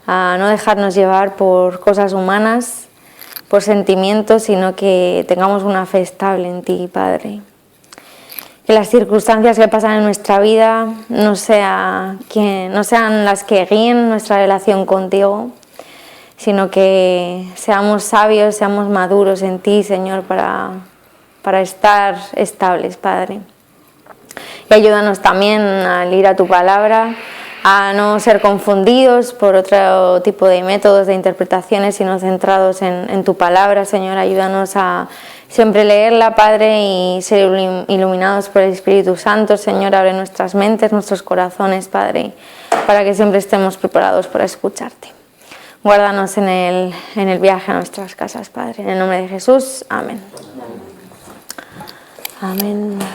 a no dejarnos llevar por cosas humanas, por sentimientos, sino que tengamos una fe estable en ti, Padre. Que las circunstancias que pasan en nuestra vida no sean las que guíen nuestra relación contigo, sino que seamos sabios, seamos maduros en ti, Señor, para estar estables, Padre. Y ayúdanos también al ir a tu palabra, a no ser confundidos por otro tipo de métodos de interpretaciones, sino centrados en tu palabra, Señor. Ayúdanos a siempre leerla, Padre, y ser iluminados por el Espíritu Santo, Señor. Abre nuestras mentes, nuestros corazones, Padre, para que siempre estemos preparados para escucharte. Guárdanos en el viaje a nuestras casas, Padre. En el nombre de Jesús, amén. Amén.